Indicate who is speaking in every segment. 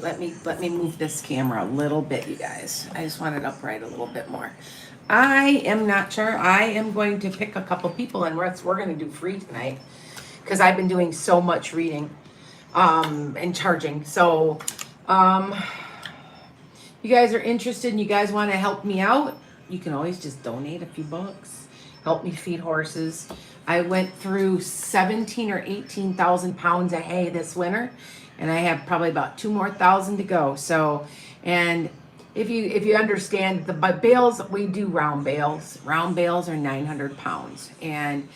Speaker 1: Let me move this camera a little bit, you guys. I just want it upright a little bit more. I am not sure. I am going to pick a couple people, and we're going to do free tonight because I've been doing so much reading and charging. So you guys are interested and you guys want to help me out, you can always just donate a few bucks. Help me feed horses. I went through 17 or 18,000 pounds of hay this winter, and I have probably about 2,000 more to go. So, and if you understand the bales, we do round bales. Round bales are 900 pounds, and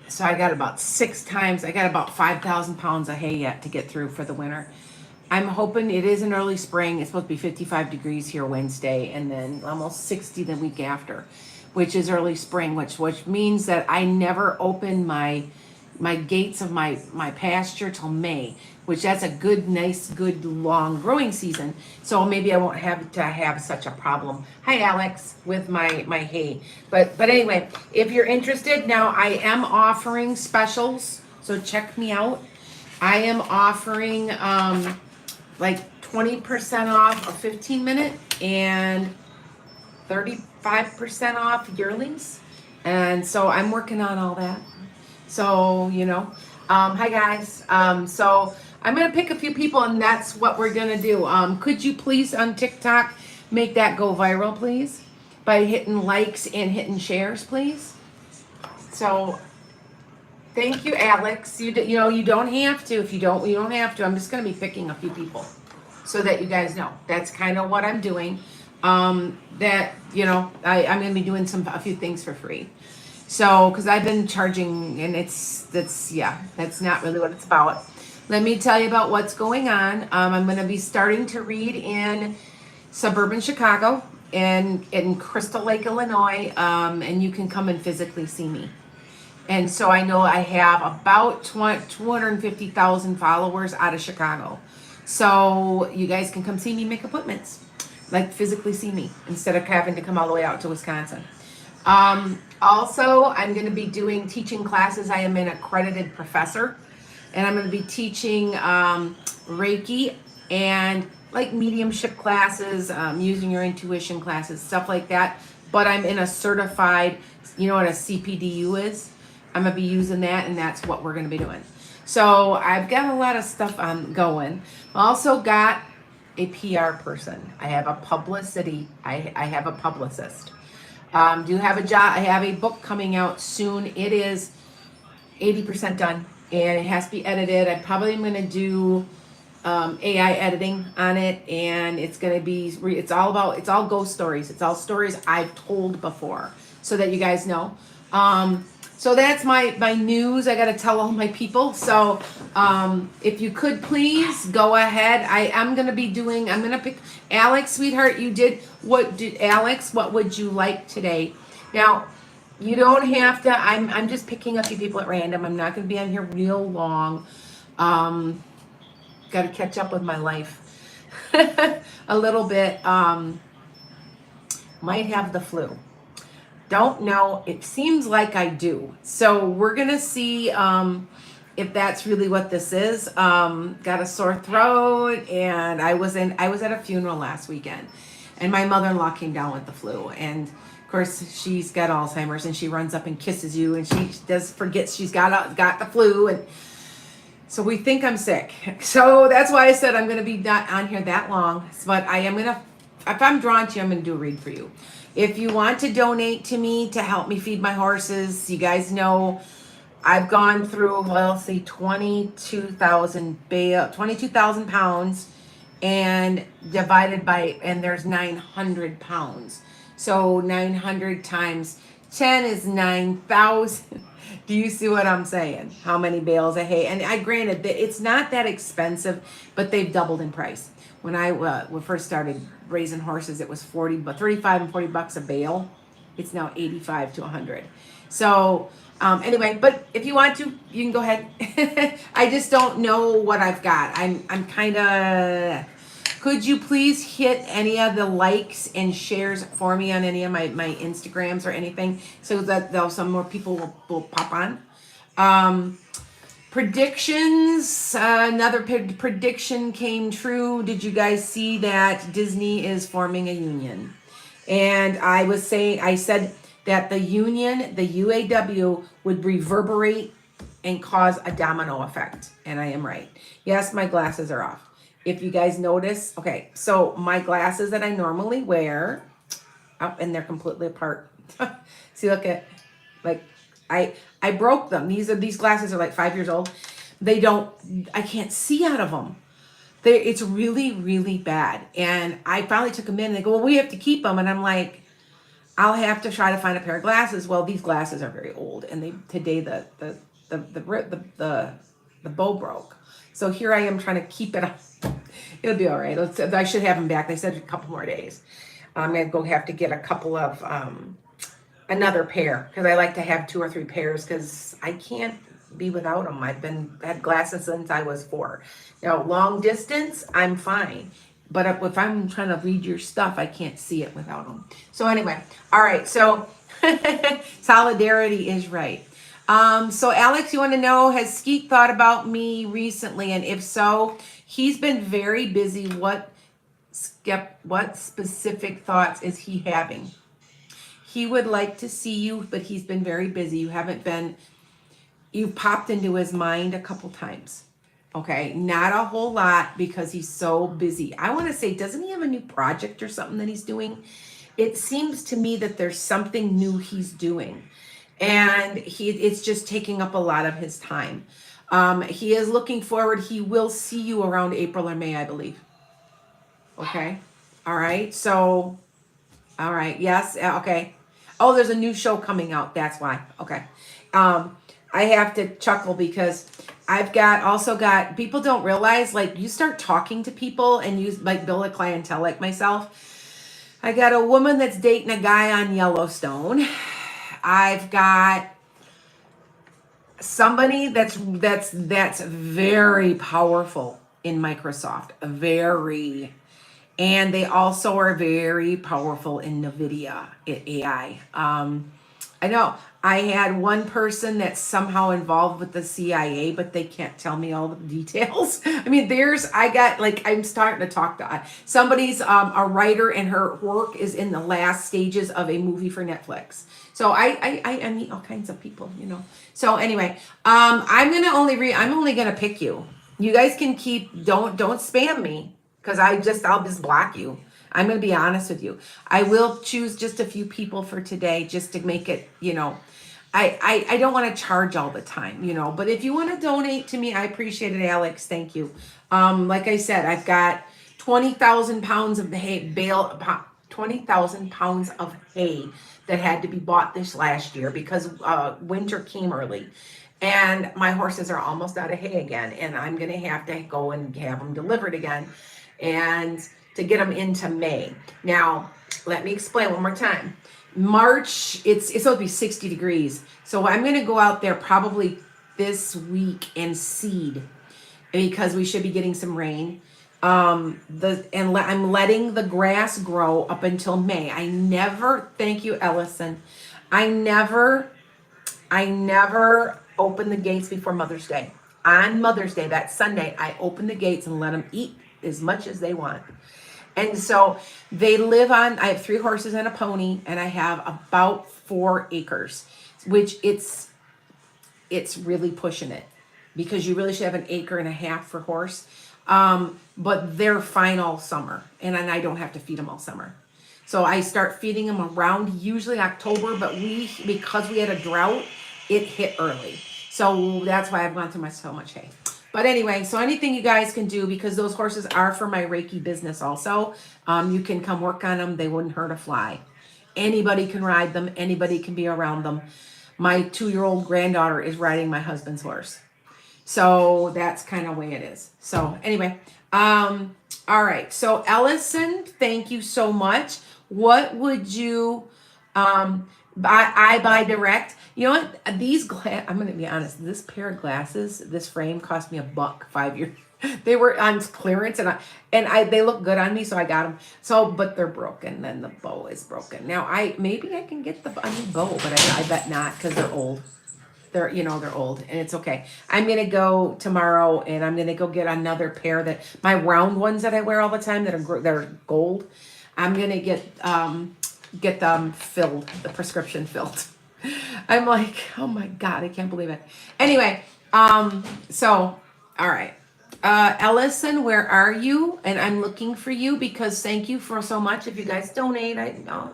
Speaker 1: so I got about 6 times. I got about 5,000 pounds of hay yet to get through for the winter. I'm hoping it is an early spring. It's supposed to be 55 degrees here Wednesday, and then almost 60 the week after, which is early spring, which means that I never open my gates of my pasture till May, which that's a good long growing season. So maybe I won't have to have such a problem. Hi Alex, with my hay. But anyway, if you're interested, now I am offering specials, so check me out. I am offering like 20% off a 15-minute and 35% off yearlings. And so I'm working on all that. So, hi guys. So I'm going to pick a few people, and that's what we're going to do. Could you please on TikTok make that go viral, please? By hitting likes and hitting shares, please. So thank you, Alex. You don't have to. If you don't have to. I'm just going to be picking a few people so that you guys know. That's kind of what I'm doing. I'm going to be doing a few things for free. So, because I've been charging, and that's not really what it's about. Let me tell you about what's going on. I'm going to be starting to read in suburban Chicago and in Crystal Lake, Illinois, and you can come and physically see me. And so I know I have about 250,000 followers out of Chicago. So you guys can come see me, make appointments, like physically see me instead of having to come all the way out to Wisconsin. Also, I'm going to be teaching classes. I am an accredited professor, and I'm going to be teaching Reiki and like mediumship classes, using your intuition classes, stuff like that. But I'm in a certified, you know what a CPDU is? I'm going to be using that, and that's what we're going to be doing. So I've got a lot of stuff going. I also got a PR person. I have a publicity. I have a publicist. Do have a job. I have a book coming out soon. It is 80% done, and it has to be edited. I probably am going to do AI editing on it, and it's going to be. It's all ghost stories. It's all stories I've told before, so that you guys know. So that's my news. I got to tell all my people. So if you could please go ahead. I'm going to pick Alex, sweetheart. Alex, what would you like today? Now, you don't have to. I'm just picking a few people at random. I'm not going to be on here real long. Got to catch up with my life a little bit. Might have the flu. Don't know. It seems like I do. So we're going to see if that's really what this is. Got a sore throat, and I was at a funeral last weekend, and my mother-in-law came down with the flu, and of course she's got Alzheimer's, and she runs up and kisses you, and she forgets she's got the flu, and so we think I'm sick. So that's why I said I'm going to be not on here that long, but I am going to, if I'm drawn to you, I'm going to do a read for you. If you want to donate to me to help me feed my horses, you guys know I've gone through, 22,000 pounds, and divided by, and there's 900 pounds. So 900 times 10 is 9,000. Do you see what I'm saying? How many bales of hay? And granted, it's not that expensive, but they've doubled in price. When I first started raising horses, it was 35 and 40 bucks a bale. It's now 85 to 100. So anyway, but if you want to, you can go ahead. I just don't know what I've got. I'm kind of. Could you please hit any of the likes and shares for me on any of my Instagrams or anything, so that some more people will pop on. Predictions. Another prediction came true. Did you guys see that Disney is forming a union? And I said that the union, the UAW, would reverberate and cause a domino effect. And I am right. Yes, my glasses are off. If you guys notice, okay, so my glasses that I normally wear, oh, and they're completely apart. See, look at, like, I broke them. These glasses are like 5 years old. I can't see out of them. It's really, really bad. And I finally took them in and they go, well, we have to keep them. And I'm like, I'll have to try to find a pair of glasses. Well, these glasses are very old, and today the bow broke. So here I am trying to keep it up. It'll be all right. I should have them back. They said a couple more days. I'm gonna go have to get a couple of another pair, because I like to have 2 or 3 pairs because I can't be without them. I've had glasses since I was 4. Now, long distance, I'm fine. But if I'm trying to read your stuff, I can't see it without them. So anyway, all right. So solidarity is right. So Alex, you want to know, has Skeet thought about me recently? And if so, he's been very busy. What specific thoughts is he having? He would like to see you, but he's been very busy. You've popped into his mind a couple times. Okay, not a whole lot because he's so busy. I want to say, doesn't he have a new project or something that he's doing? It seems to me that there's something new he's doing, and it's just taking up a lot of his time. He is looking forward. He will see you around April or May, I believe. Okay, all right. So, all right, yes, okay. Oh, there's a new show coming out. That's why. Okay. I have to chuckle because I've also got people don't realize, like, you start talking to people and you like build a clientele like myself. I got a woman that's dating a guy on Yellowstone. I've got somebody that's very powerful in Microsoft, and they also are very powerful in NVIDIA AI. I know I had one person that's somehow involved with the CIA, but they can't tell me all the details. I mean, I'm starting to talk to somebody's a writer, and her work is in the last stages of a movie for Netflix. So I meet all kinds of people, you know. So anyway, I'm only gonna pick you. You guys can don't spam me, because I'll just block you. I'm going to be honest with you. I will choose just a few people for today just to make it, you know, I don't want to charge all the time, you know, but if you want to donate to me, I appreciate it, Alex. Thank you. Like I said, I've got 20,000 pounds of hay, 20,000 pounds of hay that had to be bought this last year because winter came early. And my horses are almost out of hay again. And I'm going to have to go and have them delivered again. And to get them into May. Now, let me explain one more time. March, it's supposed to be 60 degrees. So I'm going to go out there probably this week and seed, because we should be getting some rain. I'm letting the grass grow up until May. Thank you, Ellison. I never open the gates before Mother's Day. On Mother's Day, that Sunday, I open the gates and let them eat as much as they want. And so I have 3 horses and a pony, and I have about 4 acres, which it's really pushing it, because you really should have 1.5 acres for horse. But they're fine all summer, and I don't have to feed them all summer. So I start feeding them around usually October, but because we had a drought, it hit early. So that's why I've gone through so much hay. But anyway, so anything you guys can do, because those horses are for my Reiki business also. You can come work on them. They wouldn't hurt a fly. Anybody can ride them. Anybody can be around them. My 2-year-old granddaughter is riding my husband's horse. So that's kind of the way it is. So anyway, all right. So Ellison, thank you so much. What would you, I buy direct? You know what? I'm going to be honest. This pair of glasses, this frame cost me $1 5 years. They were on clearance, and they look good on me, so I got them. So, but they're broken, and the bow is broken. Now, maybe I can get a new bow, but I bet not, because they're old. They're, they're old, and it's okay. I'm gonna go tomorrow, and I'm gonna go get another pair that my round ones that I wear all the time they're gold. I'm gonna get them filled, the prescription filled. I'm like, oh my God, I can't believe it. Anyway, so all right. Ellison, where are you? And I'm looking for you because thank you for so much. If you guys donate,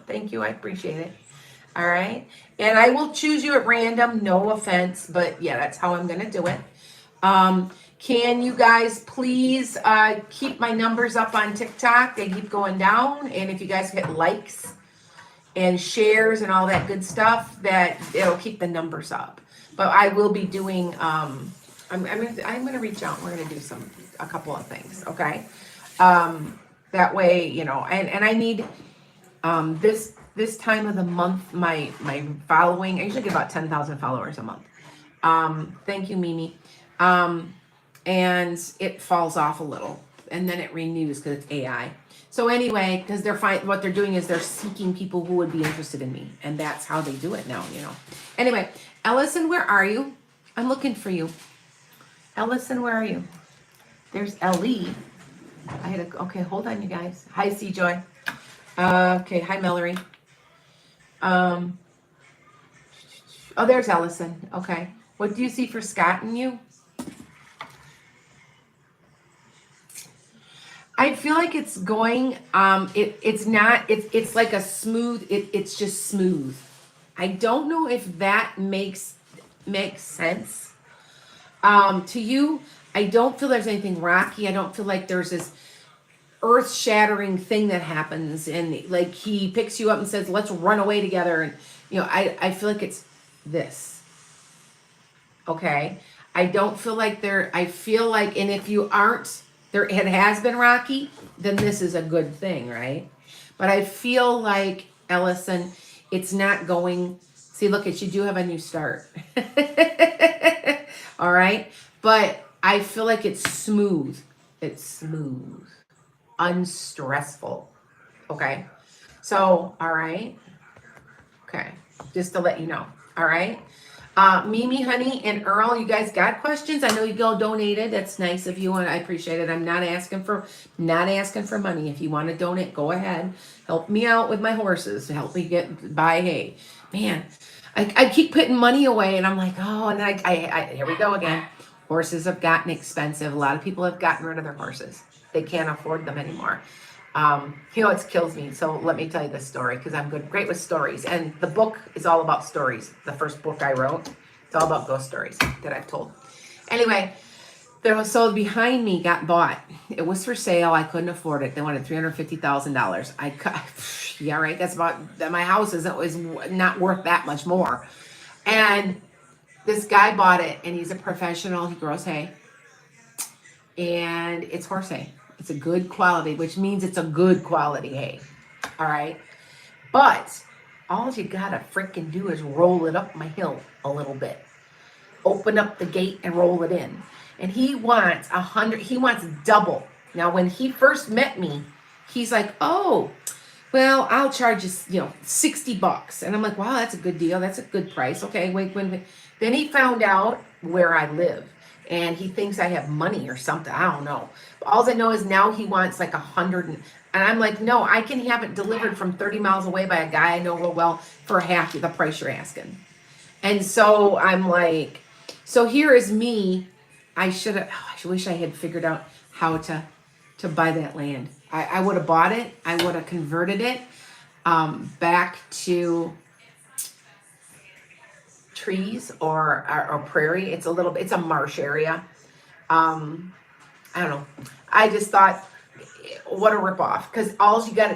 Speaker 1: thank you. I appreciate it. All right. And I will choose you at random. No offense, but yeah, that's how I'm going to do it. Can you guys please keep my numbers up on TikTok? They keep going down. And if you guys hit likes and shares and all that good stuff, that it'll keep the numbers up. But I will be doing, I'm gonna reach out. We're gonna do a couple of things, okay? That way, and I need this time of the month, my following. I usually get about 10,000 followers a month. Thank you, Mimi. And it falls off a little, and then it renews because it's AI. So anyway, because what they're doing is they're seeking people who would be interested in me, and that's how they do it now. Anyway, Ellison, where are you? I'm looking for you. Ellison, where are you? There's Ellie. Okay, hold on, you guys. Hi, C-Joy. Okay, hi, Mallory. Oh, there's Ellison. Okay. What do you see for Scott and you? I feel like it's going, it's not, it's like a smooth, it's just smooth. I don't know if that makes sense. To you, I don't feel there's anything rocky. I don't feel like there's this earth-shattering thing that happens, and like he picks you up and says, let's run away together. And, I feel like it's this. Okay. I don't feel like I feel like, and if you aren't, it has been rocky, then this is a good thing, right? But I feel like, Ellison, it's not going, see, look, you do have a new start. All right? But I feel like it's smooth. It's smooth. Unstressful. Okay? So, all right? Okay. Just to let you know. All right? Mimi, honey, and Earl, you guys got questions? I know you all donated. That's nice of you, and I appreciate it. I'm not asking for money. If you want to donate, go ahead. Help me out with my horses. Help me buy hay. Man, I keep putting money away, and I'm like, oh, and I here we go again. Horses have gotten expensive. A lot of people have gotten rid of their horses. They can't afford them anymore. It kills me. So let me tell you this story because I'm great with stories. And the book is all about stories. The first book I wrote, it's all about ghost stories that I've told. Anyway, so behind me got bought. It was for sale. I couldn't afford it. They wanted $350,000. Yeah, right. That's about my house is not worth that much more. And this guy bought it, and he's a professional. He grows hay, and it's horse hay. It's a good quality, which means it's a good quality hay. All right. But all you gotta freaking do is roll it up my hill a little bit. Open up the gate and roll it in. And he wants he wants double. Now, when he first met me, he's like, oh, well, I'll charge you, $60. And I'm like, wow, that's a good deal. That's a good price. Okay, wait. Then he found out where I live. And he thinks I have money or something. I don't know. But all I know is now he wants like 100. And I'm like, no, I can have it delivered from 30 miles away by a guy I know real well for half the price you're asking. And so I'm like, so here is me. I wish I had figured out how to buy that land. I would have bought it. I would have converted it back to trees or prairie. It's a marsh area. I don't know. I just thought, what a ripoff. Because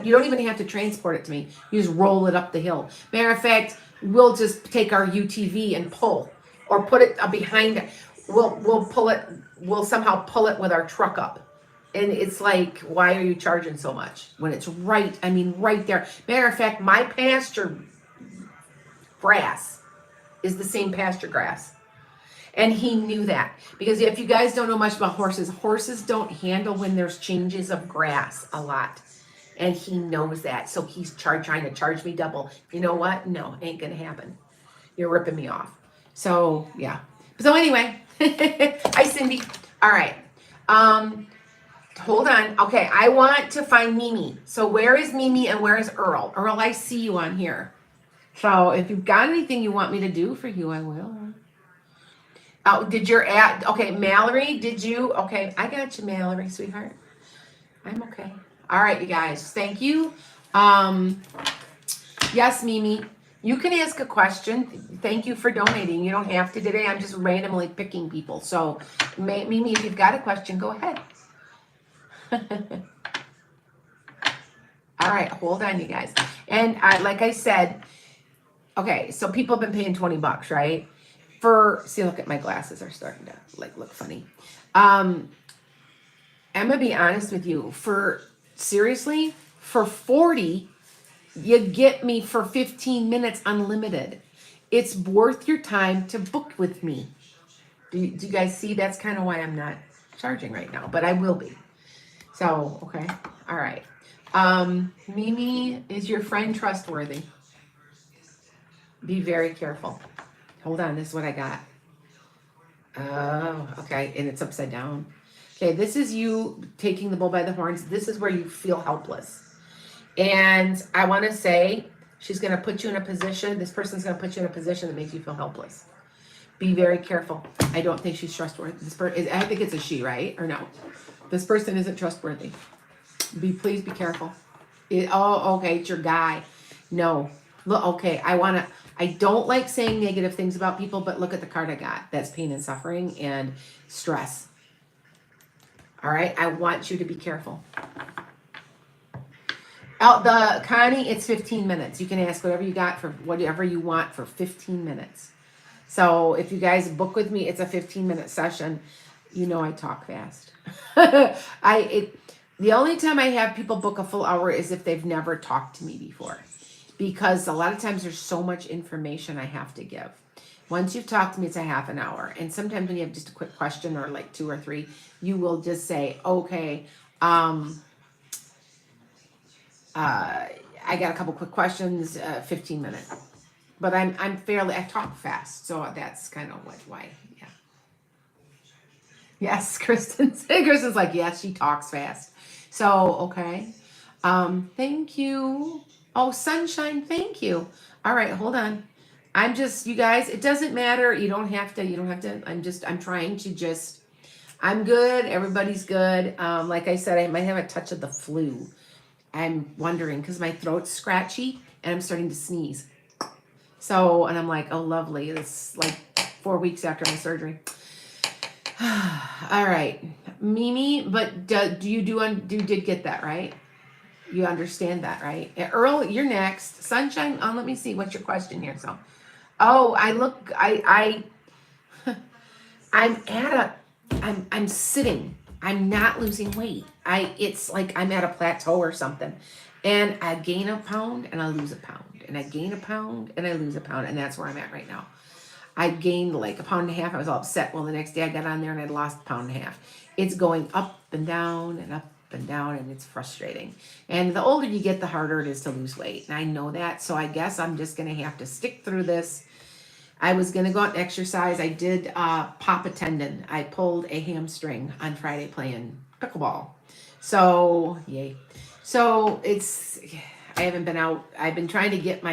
Speaker 1: you don't even have to transport it to me. You just roll it up the hill. Matter of fact, we'll just take our UTV and pull, or put it behind it. We'll pull it. We'll somehow pull it with our truck up. And it's like, why are you charging so much when it's right there? Matter of fact, my pasture grass is the same pasture grass. And he knew that. Because if you guys don't know much about horses don't handle when there's changes of grass a lot. And he knows that. So he's trying to charge me double. You know what? No, ain't going to happen. You're ripping me off. So yeah. So anyway, hi Cindy. All right. Um, hold on. Okay, I want to find Mimi. So where is Mimi and where is Earl? Earl, I see you on here. So if you've got anything you want me to do for you, I will. Oh, did your ad? Okay, Mallory, did you? Okay, I got you, Mallory, sweetheart. I'm okay. All right, you guys. Thank you. Um, yes, Mimi. You can ask a question. Thank you for donating. You don't have to today. I'm just randomly picking people. So, Mimi, if you've got a question, go ahead. All right, hold on, you guys. And like I said, okay, so people have been paying $20, right? See, look at my glasses are starting to like look funny. I'm gonna be honest with you. Seriously, for 40, you get me for 15 minutes unlimited. It's worth your time to book with me. Do you guys see? That's kind of why I'm not charging right now, but I will be. So, okay. All right. Mimi, is your friend trustworthy? Be very careful. Hold on, this is what I got. Oh, okay, and it's upside down. Okay, this is you taking the bull by the horns. This is where you feel helpless. And I want to say she's going to put you in a position, this person's going to put you in a position that makes you feel helpless. Be very careful. I don't think she's trustworthy. I think it's a she, right? Or no? This person isn't trustworthy. Please be careful. Okay, it's your guy. No. Look, okay, I don't like saying negative things about people, but look at the card I got. That's pain and suffering and stress. All right, I want you to be careful. Connie, it's 15 minutes. You can ask whatever you got for whatever you want for 15 minutes. So if you guys book with me, it's a 15-minute session. You know I talk fast. The only time I have people book a full hour is if they've never talked to me before. Because a lot of times there's so much information I have to give. Once you've talked to me, it's a half an hour. And sometimes when you have just a quick question or like 2 or 3, you will just say, okay, I got a couple quick questions, 15 minutes. But I talk fast, so that's kind of why, yeah. Yes, Kristen's like, yes, she talks fast. So, okay. Thank you. Oh, Sunshine, thank you. All right, hold on. You guys, it doesn't matter. You don't have to, I'm trying to I'm good. Everybody's good. Like I said, I might have a touch of the flu. I'm wondering because my throat's scratchy and I'm starting to sneeze. So, and I'm like, oh, lovely. It's like 4 weeks after my surgery. All right, Mimi, but you did get that, right? You understand that, right? Earl, you're next. Sunshine, let me see. What's your question here? So, I'm sitting. I'm not losing weight. It's like I'm at a plateau or something. And I gain a pound and I lose a pound. And I gain a pound and I lose a pound. And that's where I'm at right now. I gained like a pound and a half. I was all upset. Well, the next day I got on there and I'd lost a pound and a half. It's going up and down and up and down, and it's frustrating. And the older you get, the harder it is to lose weight. And I know that. So I guess I'm just going to have to stick through this. I was going to go out and exercise. I did pop a tendon. I pulled a hamstring on Friday playing pickleball. So, yay. So I haven't been out. I've been trying to get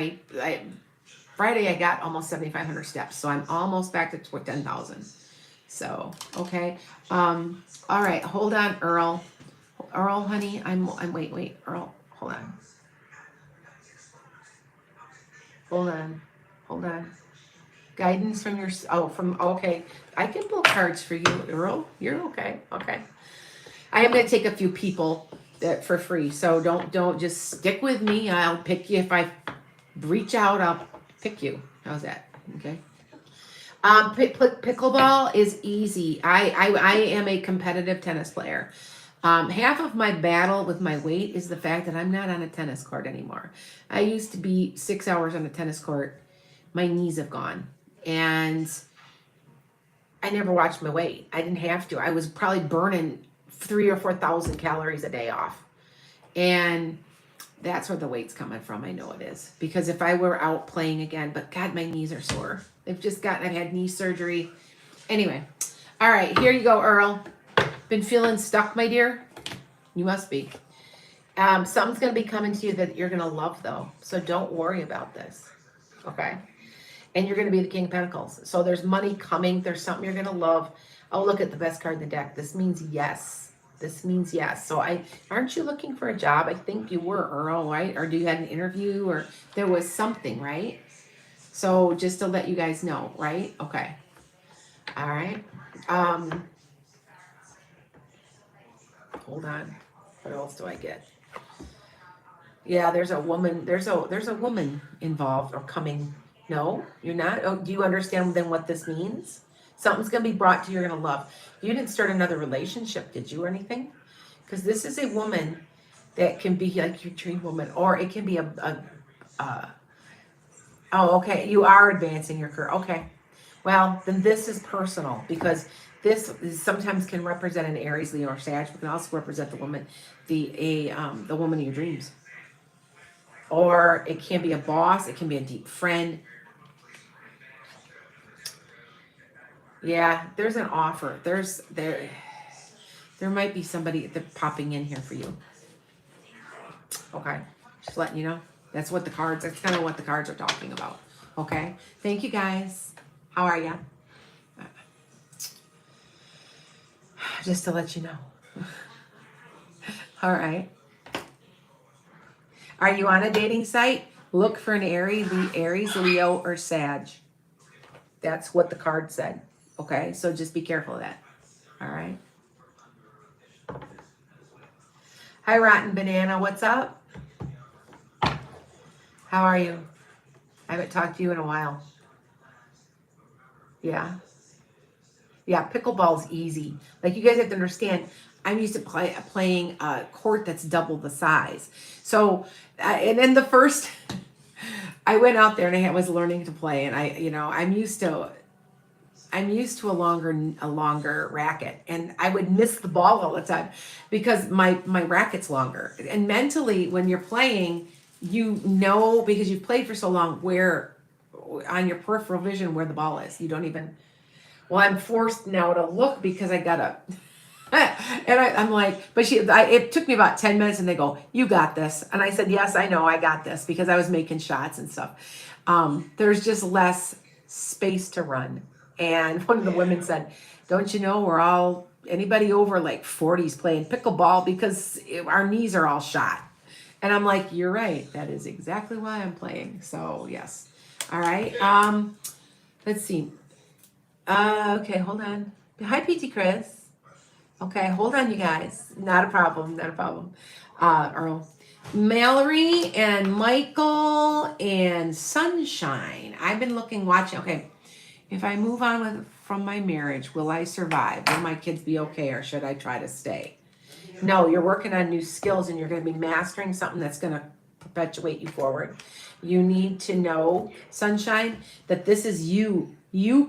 Speaker 1: Friday I got almost 7,500 steps. So I'm almost back to 10,000. So, okay. All right. Hold on, Earl. Earl, honey, wait, Earl, hold on. Hold on. Guidance from okay. I can pull cards for you, Earl. You're okay. Okay. I am going to take a few people for free. So don't just stick with me. I'll pick you. If I reach out, I'll pick you. How's that? Okay. Pickleball is easy. I am a competitive tennis player. Half of my battle with my weight is the fact that I'm not on a tennis court anymore. I used to be 6 hours on a tennis court. My knees have gone. And I never watched my weight. I didn't have to. I was probably burning 3,000 or 4,000 calories a day off. And That's where the weight's coming from. I know it is. Because if I were out playing again, but God, my knees are sore. I've had knee surgery. Anyway. All right, here you go, Earl. Been feeling stuck, my dear? You must be. Something's going to be coming to you that you're going to love, though. So don't worry about this. Okay? And you're going to be the King of Pentacles. So there's money coming. There's something you're going to love. Oh, look at the best card in the deck. This means yes. This means yes. So aren't you looking for a job? I think you were, Earl, right? Or do you have an interview? Or there was something, right? So just to let you guys know, right? Okay. All right. Hold on. What else do I get? Yeah, there's a woman. There's a woman involved or coming. No, you're not. Oh, do you understand then what this means? Something's going to be brought to you you're going to love. You didn't start another relationship, did you, or anything? Because this is a woman that can be like your dream woman, or it can be oh, okay. You are advancing your career. Okay. Well, then this is personal because this sometimes can represent an Aries, Leo, or Sag, but can also represent the woman, the woman of your dreams. Or it can be a boss. It can be a deep friend. Yeah, there's an offer. There might be somebody that popping in here for you. Okay, just letting you know. That's kind of what the cards are talking about. Okay, thank you guys. How are ya? Just to let you know. All right. Are you on a dating site? Look for an Aries, Leo, or Sag. That's what the card said. Okay, so just be careful of that. All right. Hi, Rotten Banana. What's up? How are you? I haven't talked to you in a while. Yeah. Yeah, pickleball's easy. Like, you guys have to understand, I'm used to playing a court that's double the size. So, and then I went out there and I was learning to play, and I'm used to a longer racket, and I would miss the ball all the time because my racket's longer. And mentally, when you're playing, because you've played for so long, where on your peripheral vision where the ball is. You don't even. Well, I'm forced now to look because I gotta. And I'm like, but it took me about 10 minutes, and they go, "You got this," and I said, "Yes, I know, I got this," because I was making shots and stuff. There's just less space to run. And one of the women said, "Don't you know anybody over like 40 is playing pickleball because our knees are all shot." And I'm like, "You're right. That is exactly why I'm playing." So yes. All right. Let's see. Okay, hold on. Hi, PT Chris. Okay, hold on, you guys. Not a problem. Not a problem. Earl. Mallory and Michael and Sunshine. I've been watching. Okay. If I move on from my marriage, will I survive? Will my kids be okay, or should I try to stay? No, you're working on new skills, and you're going to be mastering something that's going to perpetuate you forward. You need to know, Sunshine, that this is you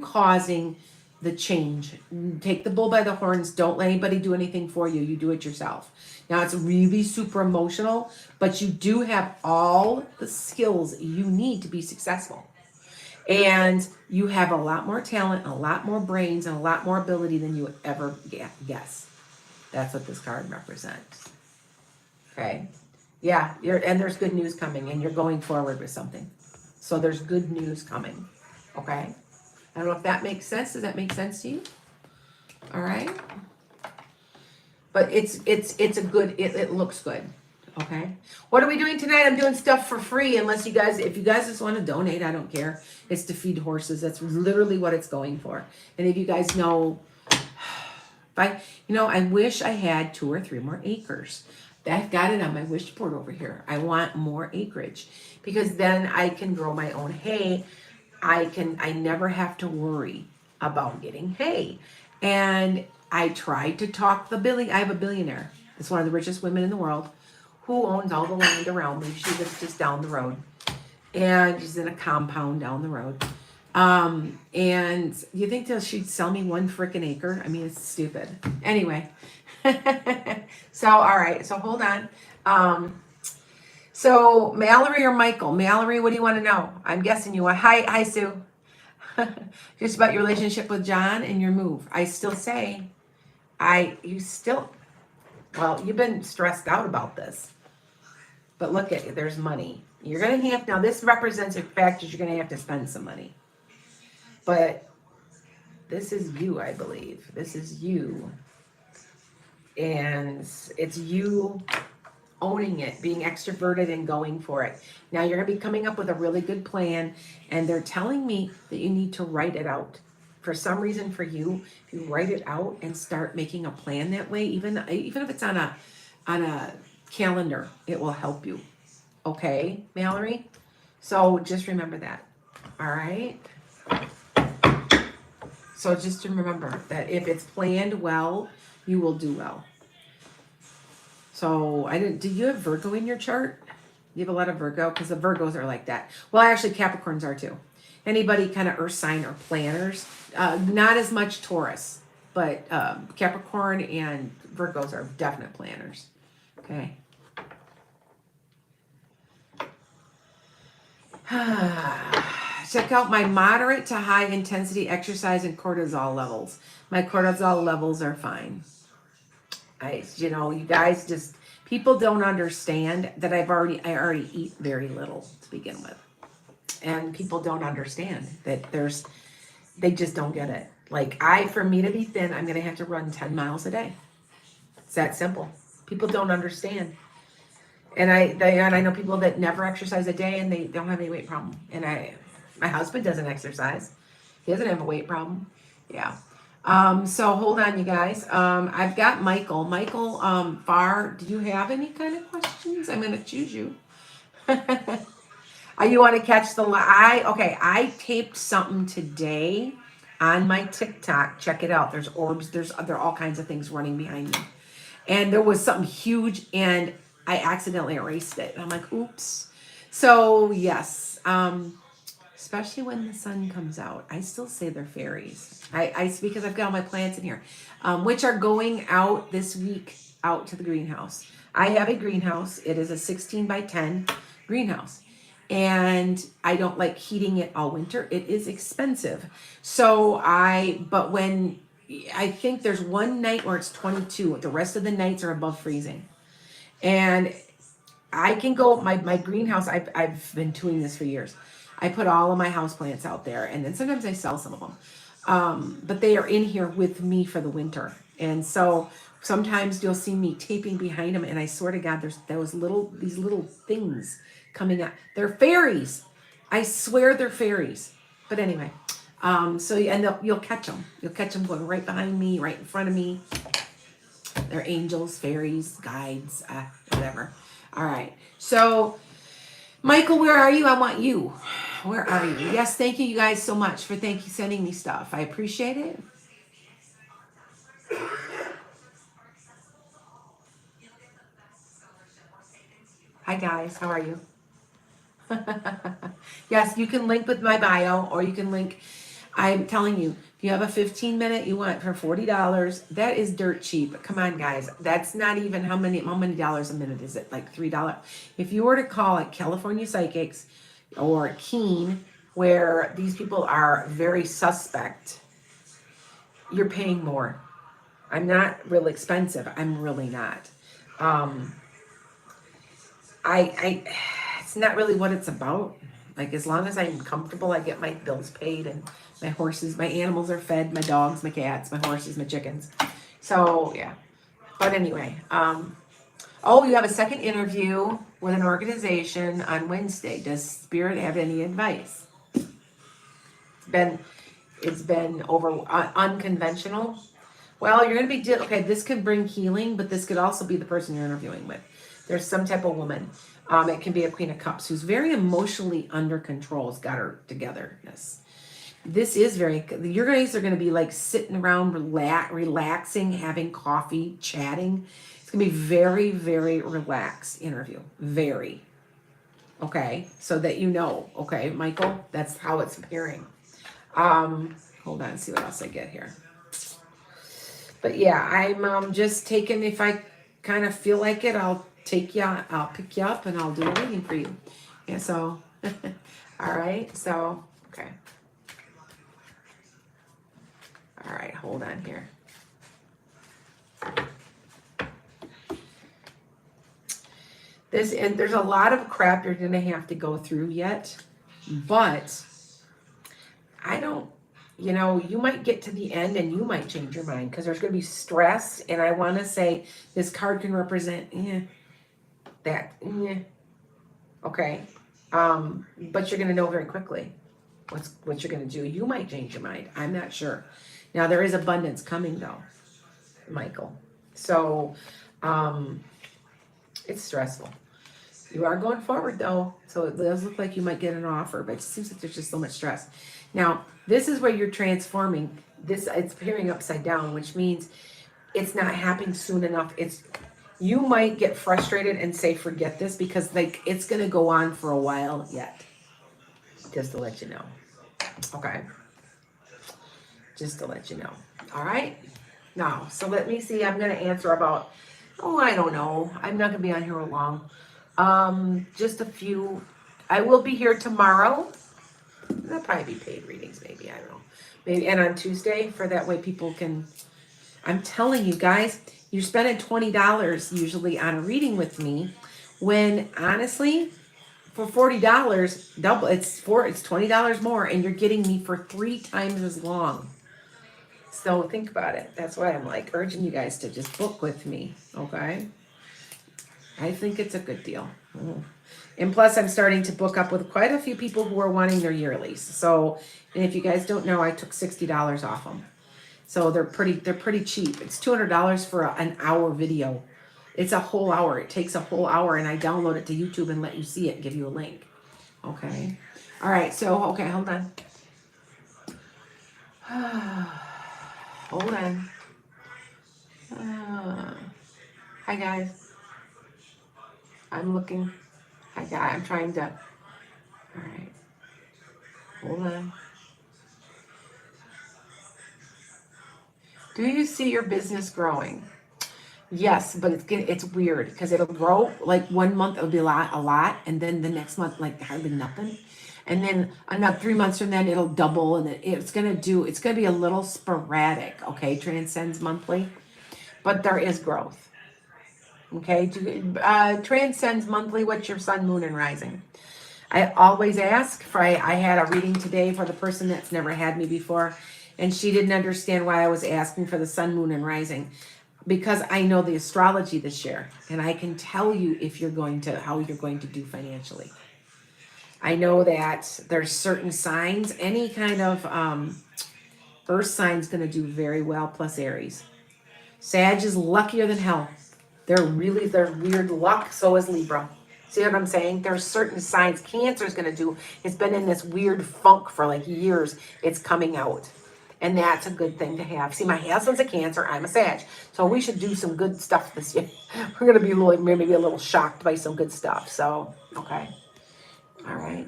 Speaker 1: causing the change. Take the bull by the horns. Don't let anybody do anything for you. You do it yourself. Now, it's really super emotional, but you do have all the skills you need to be successful. And you have a lot more talent, a lot more brains, and a lot more ability than you would ever guess. That's what this card represents. Okay? Yeah, and there's good news coming, and you're going forward with something. So there's good news coming. Okay? I don't know if that makes sense. Does that make sense to you? All right? But it's a good, it looks good. Okay. What are we doing tonight? I'm doing stuff for free, if you guys just want to donate, I don't care. It's to feed horses. That's literally what it's going for. And if you guys know, I wish I had 2 or 3 more acres. I've got it on my wish board over here. I want more acreage because then I can grow my own hay. I never have to worry about getting hay. And I tried to talk I have a billionaire. It's one of the richest women in the world, who owns all the land around me. She lives just down the road. And she's in a compound down the road. And you think that she'd sell me 1 freaking acre? I mean, it's stupid. Anyway. So, all right. So hold on. So Mallory or Michael? Mallory, what do you want to know? I'm guessing you want. Hi, Sue. Just about your relationship with John and your move. I still say, well, you've been stressed out about this. But look at you, there's money. You're going to have, now this represents the fact that you're going to have to spend some money. But this is you, I believe. This is you. And it's you owning it, being extroverted and going for it. Now you're going to be coming up with a really good plan, and they're telling me that you need to write it out. For some reason, for you, if you write it out and start making a plan that way, even if it's on a calendar, it will help you. Okay, Mallory? So just remember that. All right? So just to remember that if it's planned well, you will do well. So do you have Virgo in your chart? You have a lot of Virgo? Because the Virgos are like that. Well, actually Capricorns are too. Anybody kind of earth sign or planners. Not as much Taurus, but Capricorn and Virgos are definite planners. Okay. Check out my moderate to high intensity exercise and cortisol levels. My cortisol levels are fine. You guys just, people don't understand that I already eat very little to begin with. And people don't understand that they just don't get it. Like for me to be thin, I'm going to have to run 10 miles a day. It's that simple. People don't understand. And I know people that never exercise a day and they don't have any weight problem. And my husband doesn't exercise. He doesn't have a weight problem. Yeah. So hold on, you guys. I've got Michael. Michael, Farr, do you have any kind of questions? I'm going to choose you. You want to catch the I taped something today on my TikTok. Check it out. There's orbs. There are all kinds of things running behind me. And there was something huge and I accidentally erased it. And I'm like, oops. So yes, especially when the sun comes out, I still say they're fairies. Because I've got all my plants in here, which are going out this week out to the greenhouse. I have a greenhouse. It is a 16 by 10 greenhouse. And I don't like heating it all winter. It is expensive. But when I think there's one night where it's 22, the rest of the nights are above freezing. And I can go, my greenhouse, I've been doing this for years. I put all of my houseplants out there, and then sometimes I sell some of them. But they are in here with me for the winter. And so sometimes you'll see me taping behind them, and I swear to God, there's these little things coming out. They're fairies. I swear they're fairies. But anyway, you'll catch them. You'll catch them going right behind me, right in front of me. They're angels, fairies, guides, whatever. All right. So, Michael, where are you? I want you. Where are you? Yes, thank you guys so much for sending me stuff. I appreciate it. Hi, guys. How are you? Yes, you can link with my bio, or you can link. I'm telling you, if you have a 15-minute you want for $40, that is dirt cheap. Come on, guys. That's not even how many dollars a minute is it? Like $3. If you were to call it California Psychics or Keen, where these people are very suspect, you're paying more. I'm not real expensive. I'm really not. It's not really what it's about. Like, as long as I'm comfortable, I get my bills paid, and my animals are fed, my dogs, my cats, my horses, my chickens. So, yeah. But anyway, you have a second interview with an organization on Wednesday. Does Spirit have any advice? It's been unconventional. Well, you're going to be, okay, this could bring healing, but this could also be the person you're interviewing with. There's some type of woman. It can be a Queen of Cups who's very emotionally under control, has got her togetherness. This is your guys are going to be like sitting around, relaxing, having coffee, chatting. It's going to be very, very relaxed interview. Very. Okay. So that you know, okay, Michael, that's how it's appearing. Hold on, see what else I get here. But yeah, I'm just taking, if I kind of feel like it, I'll take you, I'll pick you up and I'll do a reading for you. And so, all right. So, okay. All right. Hold on here. And there's a lot of crap you're going to have to go through yet, but I don't, you might get to the end and you might change your mind because there's going to be stress. And I want to say this card can represent that. Okay. But you're going to know very quickly what you're going to do. You might change your mind. I'm not sure. Now there is abundance coming though, Michael. So, it's stressful. You are going forward though, so it does look like you might get an offer, but it seems like there's just so much stress. Now, this is where you're transforming. It's appearing upside down, which means it's not happening soon enough. You might get frustrated and say, forget this, because it's going to go on for a while yet. Just to let you know. Okay. Just to let you know. All right. Now, so let me see. I'm going to answer about, I don't know. I'm not going to be on here long. Just a few. I will be here tomorrow. That'll probably be paid readings, maybe. I don't know. Maybe, and on Tuesday, for that way people can. I'm telling you guys, you're spending $20 usually on a reading with me, when honestly, for $40, double. It's $20 more, and you're getting me for 3 times as long. So think about it. That's why I'm like urging you guys to just book with me, okay? I think it's a good deal. And plus, I'm starting to book up with quite a few people who are wanting their yearlies. So, and if you guys don't know, I took $60 off them. So they're pretty cheap. It's $200 for an hour video. It's a whole hour. It takes a whole hour, and I download it to YouTube and let you see it and give you a link. Okay. All right. So, okay, hold on. Hold on. Hi, guys. I'm looking. I'm trying to. All right. Hold on. Do you see your business growing? Yes, but it's weird because it'll grow. Like 1 month it'll be a lot, and then the next month like hardly nothing, and then another 3 months from then it'll double, and it's gonna be a little sporadic. Okay, transcends monthly, but there is growth. Okay, transcends monthly. What's your sun, moon, and rising? I always ask for. I had a reading today for the person that's never had me before, and she didn't understand why I was asking for the sun, moon, and rising, because I know the astrology this year, and I can tell you how you're going to do financially. I know that there's certain signs. Any kind of earth sign's going to do very well. Plus Aries, Sag is luckier than hell. They're weird luck. So is Libra. See what I'm saying? There's certain signs. Cancer is going to do. It's been in this weird funk for like years. It's coming out. And that's a good thing to have. See, my husband's a Cancer. I'm a Sag. So we should do some good stuff this year. We're going to be maybe a little shocked by some good stuff. So, okay. All right.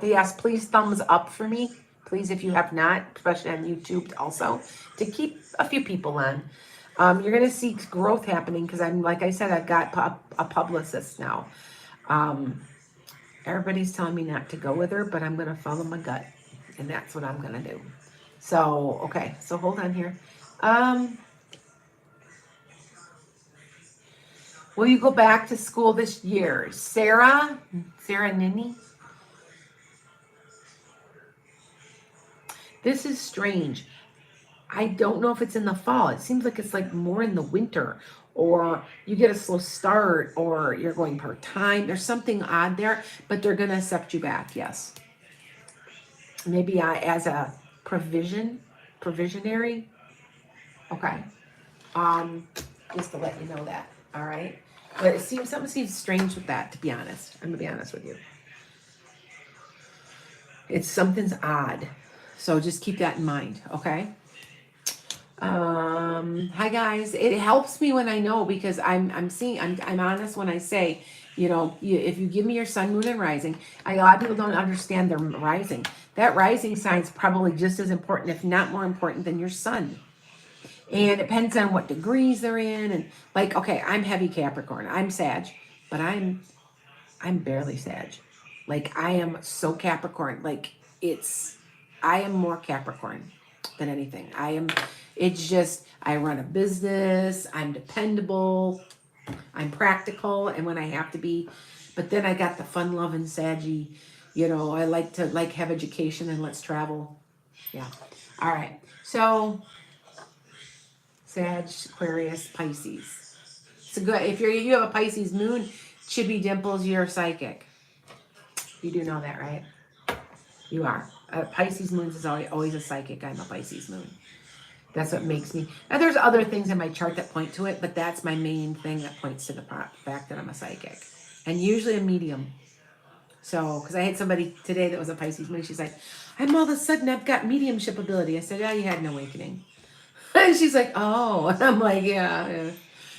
Speaker 1: Yes, please thumbs up for me. Please, if you have not, especially on YouTube also, to keep a few people on. You're going to see growth happening because like I said, I've got a publicist now. Everybody's telling me not to go with her, but I'm going to follow my gut, and that's what I'm going to do. So, okay, so hold on here. Will you go back to school this year? Sarah Nini? This is strange. I don't know if it's in the fall. It seems like it's like more in the winter, or you get a slow start, or you're going part-time. There's something odd there, but they're going to accept you back. Yes. Maybe as a provisionary. Okay. Just to let you know that. All right. But something seems strange with that, to be honest. I'm going to be honest with you. Something's odd. So just keep that in mind, okay? Hi guys. It helps me when I know, because I'm honest when I say, if you give me your sun, moon, and rising. A lot of people don't understand their rising. That rising sign is probably just as important, if not more important, than your sun. And it depends on what degrees they're in. And like, okay, I'm heavy Capricorn. I'm Sag, but I'm barely Sag. Like I am so Capricorn. Like I am more Capricorn than anything. It's just, I run a business. I'm dependable. I'm practical. And when I have to be, but then I got the fun loving Saggy, I like to have education and let's travel. Yeah. All right. So Sag, Aquarius, Pisces. It's a good, if you have a Pisces moon, Chibi Dimples, you're psychic. You do know that, right? You are. Pisces moon is always a psychic. I'm a Pisces moon. That's what makes me. Now, there's other things in my chart that point to it, but that's my main thing that points to the fact that I'm a psychic. And usually a medium. So, because I had somebody today that was a Pisces moon, she's like, I'm all of a sudden, I've got mediumship ability. I said, yeah, you had an awakening. And she's like, oh. And I'm like, yeah.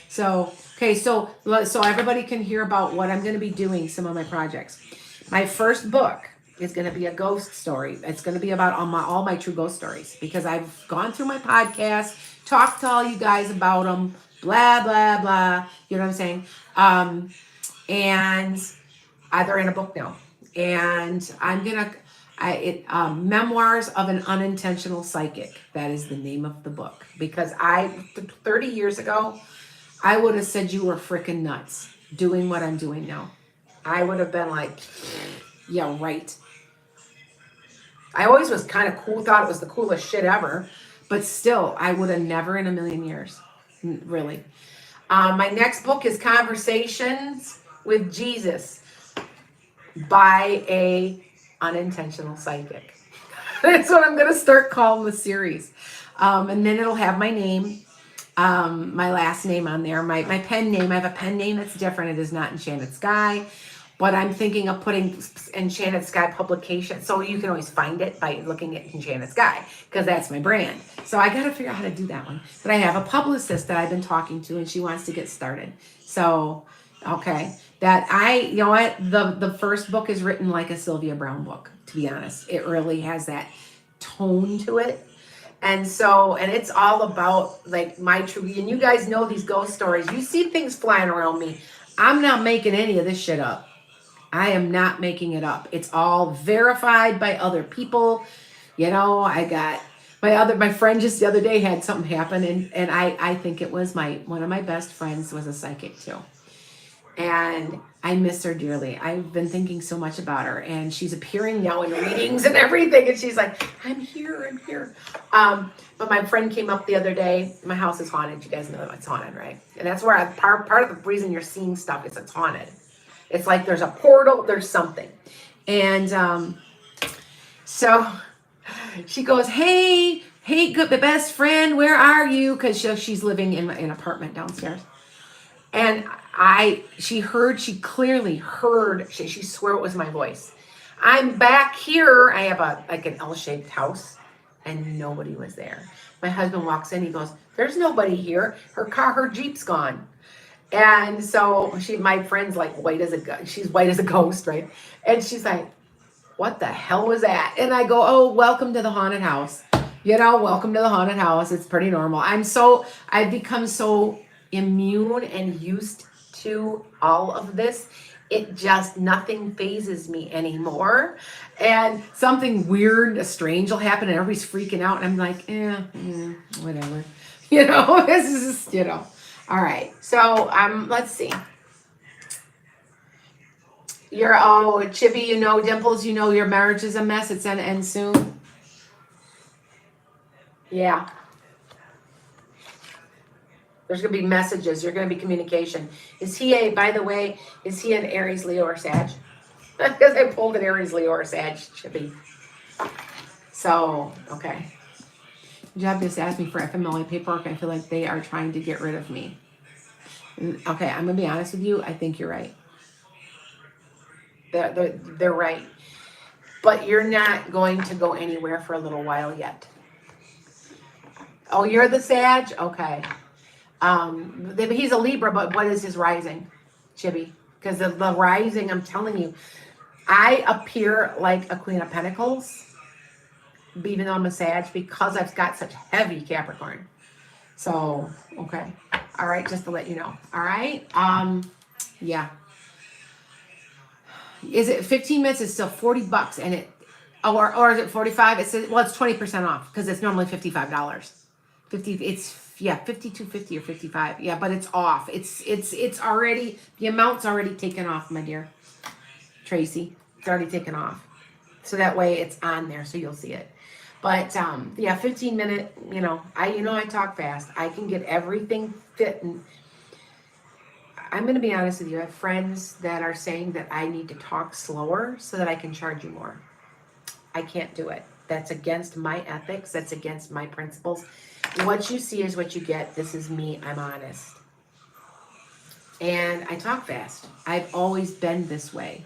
Speaker 1: So, okay, so everybody can hear about what I'm going to be doing, some of my projects. My first book is going to be a ghost story. It's going to be about all my true ghost stories, because I've gone through my podcast, talked to all you guys about them, blah, blah, blah. You know what I'm saying? And they're in a book now. And I'm going to, Memoirs of an Unintentional Psychic. That is the name of the book. Because 30 years ago, I would have said you were freaking nuts doing what I'm doing now. I would have been like, yeah, right. I always was kind of cool, thought it was the coolest shit ever, but still, I would have never in a million years, really. My next book is Conversations with Jesus by a unintentional psychic. That's what I'm going to start calling the series. And then it'll have my name, my last name on there, my pen name. I have a pen name that's different. It is not Enchanted Skye. But I'm thinking of putting Enchanted Skye publication. So you can always find it by looking at Enchanted Skye, because that's my brand. So I got to figure out how to do that one. But I have a publicist that I've been talking to, and she wants to get started. So, okay. You know what? The first book is written like a Sylvia Browne book, to be honest. It really has that tone to it. And it's all about like my true, and you guys know these ghost stories. You see things flying around me. I'm not making any of this shit up. I am not making it up. It's all verified by other people. I got my friend just the other day had something happen, and I think it was one of my best friends was a psychic too. And I miss her dearly. I've been thinking so much about her, and she's appearing now in readings and everything. And she's like, I'm here. But my friend came up the other day. My house is haunted. You guys know that it's haunted, right? And that's where part of the reason you're seeing stuff is it's haunted. It's like there's a portal, there's something. And so she goes, hey, good best friend, where are you? Because she's living in an apartment downstairs. And she clearly heard, she swore it was my voice. I'm back here. I have an L-shaped house, and nobody was there. My husband walks in, he goes, there's nobody here. Her Jeep's gone. And so my friend's like she's white as a ghost, right? And she's like, what the hell was that? And I go, oh, welcome to the haunted house. Welcome to the haunted house. It's pretty normal. I've become so immune and used to all of this. Nothing phases me anymore. And something weird, strange will happen, and everybody's freaking out. And I'm like, whatever. This is just, All right, so let's see. Chibi, Dimples, your marriage is a mess. It's gonna end soon. Yeah. There's gonna be messages. There's gonna be communication. By the way, is he an Aries, Leo, or Sag? Because I pulled an Aries, Leo, or Sag, Chibi. So, okay. Job just asked me for FMLA paperwork. I feel like they are trying to get rid of me. Okay, I'm gonna be honest with you. I think you're right. They're right, but you're not going to go anywhere for a little while yet. Oh, you're the Sag? Okay. He's a Libra, but what is his rising, Chibi? Because the rising, I'm telling you, I appear like a Queen of Pentacles, even though I'm a Sag, because I've got such heavy Capricorn. So, okay. All right, just to let you know. All right. Yeah. Is it 15 minutes? It's still $40 and it, or is it 45? It says, well, it's 20% off because it's normally $55. 50, it's, yeah, 52.50 or 55. Yeah, but it's off. It's already, the amount's already taken off, my dear Tracy. It's already taken off. So that way it's on there so you'll see it. But yeah, 15-minute, I talk fast. I can get everything fit. And I'm going to be honest with you. I have friends that are saying that I need to talk slower so that I can charge you more. I can't do it. That's against my ethics. That's against my principles. What you see is what you get. This is me. I'm honest. And I talk fast. I've always been this way.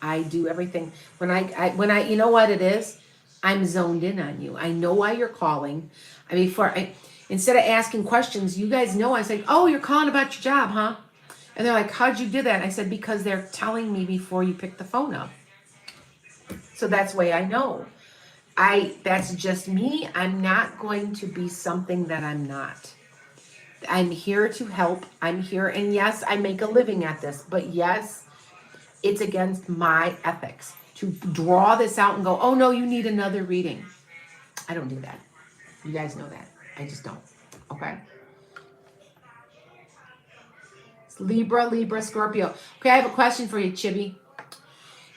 Speaker 1: I do everything. When I, you know what it is? I'm zoned in on you. I know why you're calling. Instead of asking questions, you guys know, I say, oh, you're calling about your job, huh? And they're like, how'd you do that? I said, because they're telling me before you pick the phone up. So that's the way I know. That's just me. I'm not going to be something that I'm not. I'm here to help. I'm here. And yes, I make a living at this. But yes, it's against my ethics to draw this out and go, oh, no, you need another reading. I don't do that. You guys know that. I just don't. Okay? It's Libra, Scorpio. Okay, I have a question for you, Chibi.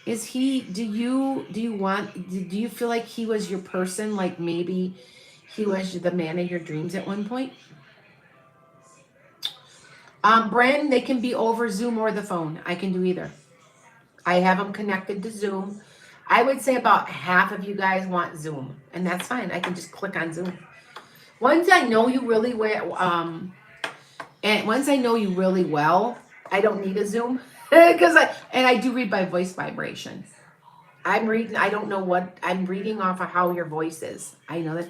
Speaker 1: Do you feel like he was your person? Like maybe he was the man of your dreams at one point? Brandon, they can be over Zoom or the phone. I can do either. I have them connected to Zoom. I would say about half of you guys want Zoom, and that's fine. I can just click on Zoom. Once I know you really well, I don't need a Zoom because I do read by voice vibration. I'm reading. I don't know what I'm reading off of how your voice is. I know that.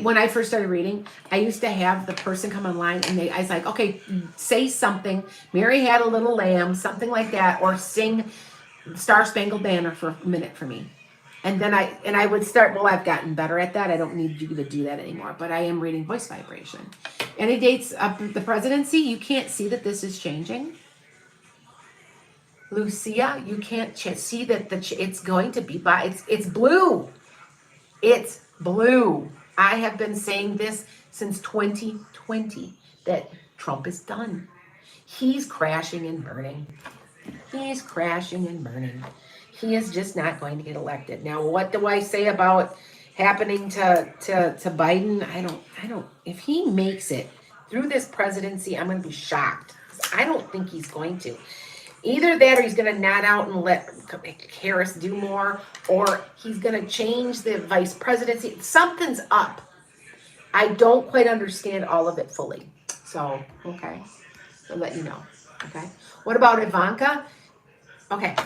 Speaker 1: When I first started reading, I used to have the person come online and I was like, okay, say something. Mary had a little lamb, something like that, or sing Star Spangled Banner for a minute for me. And then I would start, well, I've gotten better at that. I don't need you to do that anymore, but I am reading voice vibration. Any dates up the presidency? You can't see that this is changing. Lucia, you can't see that it's going to be it's blue. It's blue. I have been saying this since 2020 that Trump is done. He's crashing and burning. He's crashing and burning. He is just not going to get elected. Now, what do I say about happening to Biden? I don't. If he makes it through this presidency, I'm going to be shocked. I don't think he's going to. Either that or he's going to nod out and let Harris do more, or he's going to change the vice presidency. Something's up. I don't quite understand all of it fully. So, okay. I'll let you know. Okay. What about Ivanka? Okay.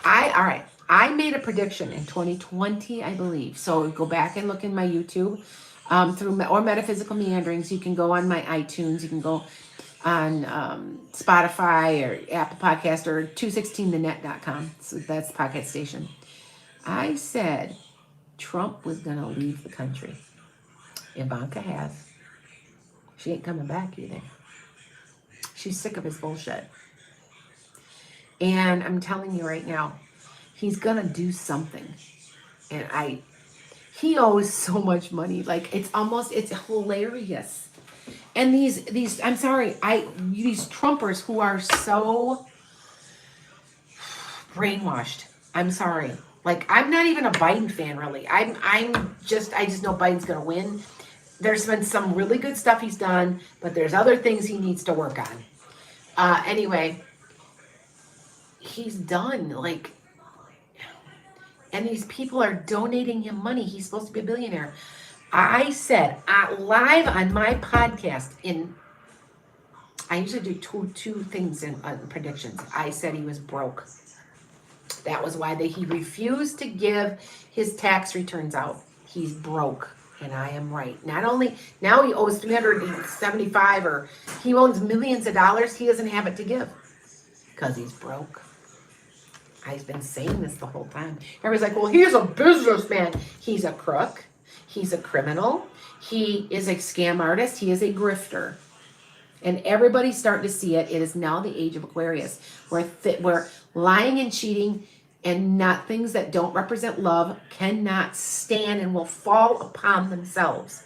Speaker 1: All right. I made a prediction in 2020, I believe. So go back and look in my YouTube or Metaphysical Meanderings. You can go on my iTunes. You can go on Spotify or Apple Podcast or 216thenet.com. So that's the podcast station. I said Trump was going to leave the country. Ivanka has. She ain't coming back either. She's sick of his bullshit. And I'm telling you right now, he's going to do something. And he owes so much money. Like, it's hilarious. And these these Trumpers who are so brainwashed. I'm sorry. Like, I'm not even a Biden fan, really. I just know Biden's going to win. There's been some really good stuff he's done, but there's other things he needs to work on. Anyway, he's done. Like, and these people are donating him money. He's supposed to be a billionaire. I said live on my podcast I usually do two things in predictions. I said he was broke. That was why he refused to give his tax returns out. He's broke, and I am right. Not only now he owes $375 or he owns millions of dollars, he doesn't have it to give because he's broke. I've been saying this the whole time. Everybody's like, well, he's a businessman. He's a crook. He's a criminal. He is a scam artist. He is a grifter. And everybody's starting to see it. It is now the age of Aquarius, where lying and cheating and not things that don't represent love cannot stand and will fall upon themselves.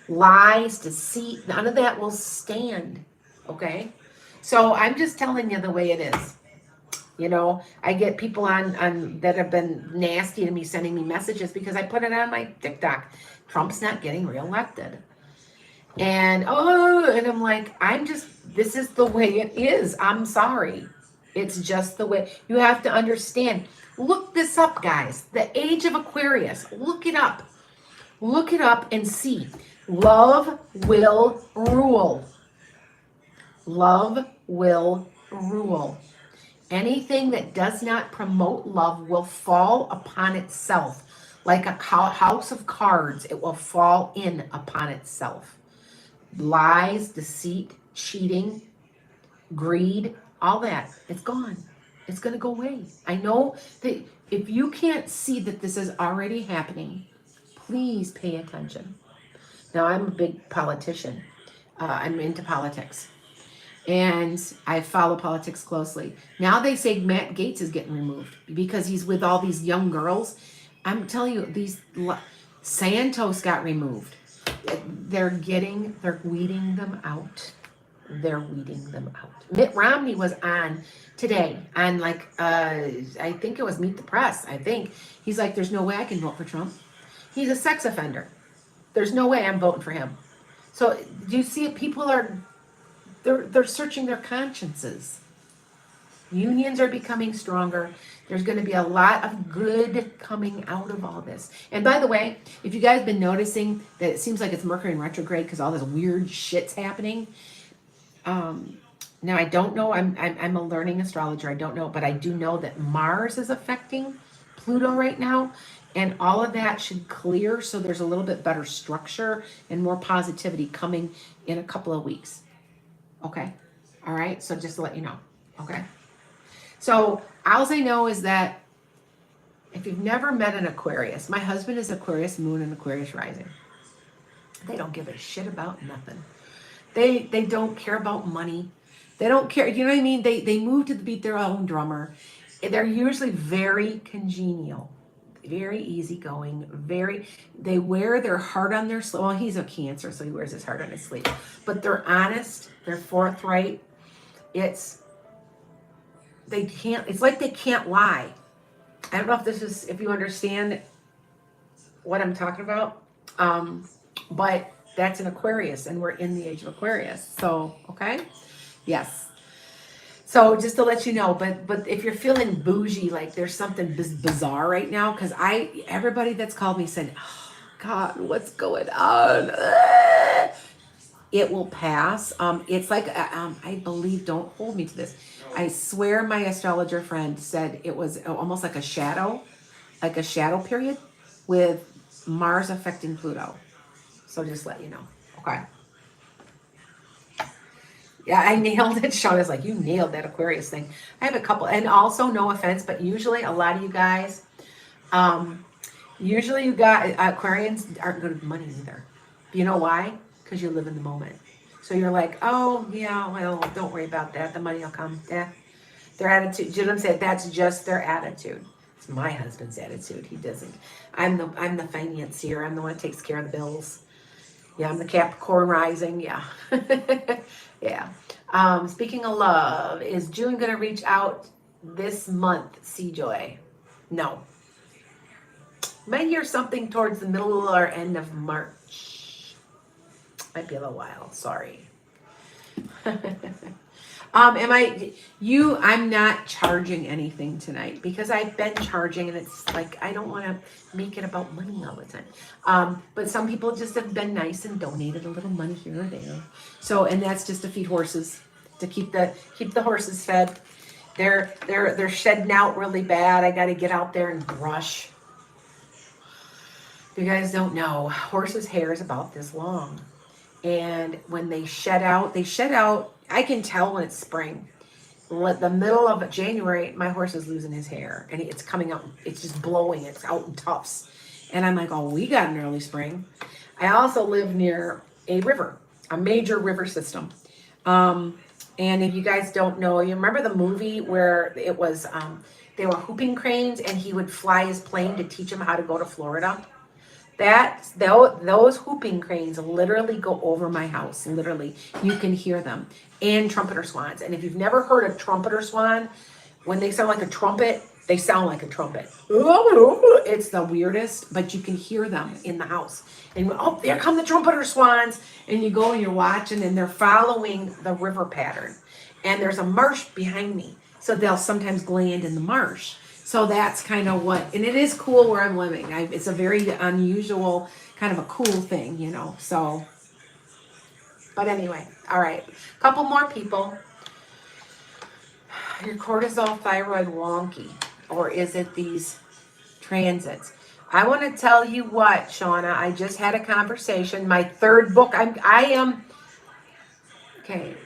Speaker 1: Lies, deceit, none of that will stand. Okay? So I'm just telling you the way it is. You know, I get people on that have been nasty to me, sending me messages because I put it on my TikTok. Trump's not getting reelected. And I'm like, this is the way it is. I'm sorry. It's just the way. You have to understand. Look this up, guys. The age of Aquarius. Look it up. Look it up and see. Love will rule. Love will rule. Anything that does not promote love will fall upon itself. Like a house of cards, it will fall in upon itself. Lies, deceit, cheating, greed, all that, it's gone. It's going to go away. I know that if you can't see that this is already happening, please pay attention. Now, I'm a big politician. I'm into politics. And I follow politics closely. Now they say Matt Gaetz is getting removed because he's with all these young girls. I'm telling you, Santos got removed. They're weeding them out. They're weeding them out. Mitt Romney was on today on I think it was Meet the Press. I think he's like, there's no way I can vote for Trump. He's a sex offender. There's no way I'm voting for him. So do you see it? People are they're searching their consciences. Unions are becoming stronger. There's going to be a lot of good coming out of all this. And by the way, if you guys have been noticing that it seems like it's Mercury in retrograde because all this weird shit's happening. Now I don't know. I'm a learning astrologer. I don't know, but I do know that Mars is affecting Pluto right now, and all of that should clear. So there's a little bit better structure and more positivity coming in a couple of weeks. Okay. All right. So just to let you know. Okay. So all I know is that if you've never met an Aquarius, my husband is Aquarius moon and Aquarius rising. They don't give a shit about nothing. They don't care about money. They don't care. You know what I mean? They move to beat their own drummer. They're usually very congenial, very easygoing, they wear their heart on their sleeve. Well, he's a Cancer, so he wears his heart on his sleeve. But they're honest, they're forthright. It's like they can't lie. I don't know if you understand what I'm talking about. But that's an Aquarius, and we're in the age of Aquarius. So, okay? Yes. So just to let you know, but if you're feeling bougie, like there's something bizarre right now, because everybody that's called me said, oh, God, what's going on? It will pass. It's like, I believe, don't hold me to this. I swear my astrologer friend said it was almost like a shadow period with Mars affecting Pluto. So just let you know. Okay. Yeah, I nailed it. Sean is like, you nailed that Aquarius thing. I have a couple, and also no offense, but usually a lot of you guys, Aquarians aren't good with money either. You know why? Because you live in the moment. So you're like, oh yeah, well, don't worry about that. The money will come. Yeah. Their attitude, you know what I'm saying? That's just their attitude. It's my husband's attitude. He doesn't. I'm the financier. I'm the one that takes care of the bills. Yeah, I'm the Capricorn rising. Yeah. Yeah. Speaking of love, is June going to reach out this month, C-Joy? No. Might hear something towards the middle or end of March. Might be a little while. Sorry. I'm not charging anything tonight because I've been charging, and it's like, I don't want to make it about money all the time. But some people just have been nice and donated a little money here or there. So, and that's just to feed horses, to keep the horses fed. They're shedding out really bad. I got to get out there and brush. If you guys don't know, horses' hair is about this long. And when they shed out, I can tell when it's spring. The middle of January, my horse is losing his hair, and it's coming out. It's just blowing. It's out in tufts. And I'm like, oh, we got an early spring. I also live near a river, a major river system. Um, and if you guys don't know, you remember the movie where it was they were hooping cranes and he would fly his plane to teach him how to go to Florida? Those hooping cranes literally go over my house. Literally, you can hear them, and trumpeter swans. And if you've never heard a trumpeter swan, when they sound like a trumpet, they sound like a trumpet. It's the weirdest, but you can hear them in the house. And oh, there come the trumpeter swans, and you go and you're watching, and they're following the river pattern. And there's a marsh behind me, so they'll sometimes land in the marsh. So that's kind of what, and it is cool where I'm living. It's a very unusual, kind of a cool thing, you know. So, but anyway, all right, a couple more people. Your cortisol, thyroid wonky, or is it these transits? I want to tell you what, Shauna. I just had a conversation. My third book. I am. Okay,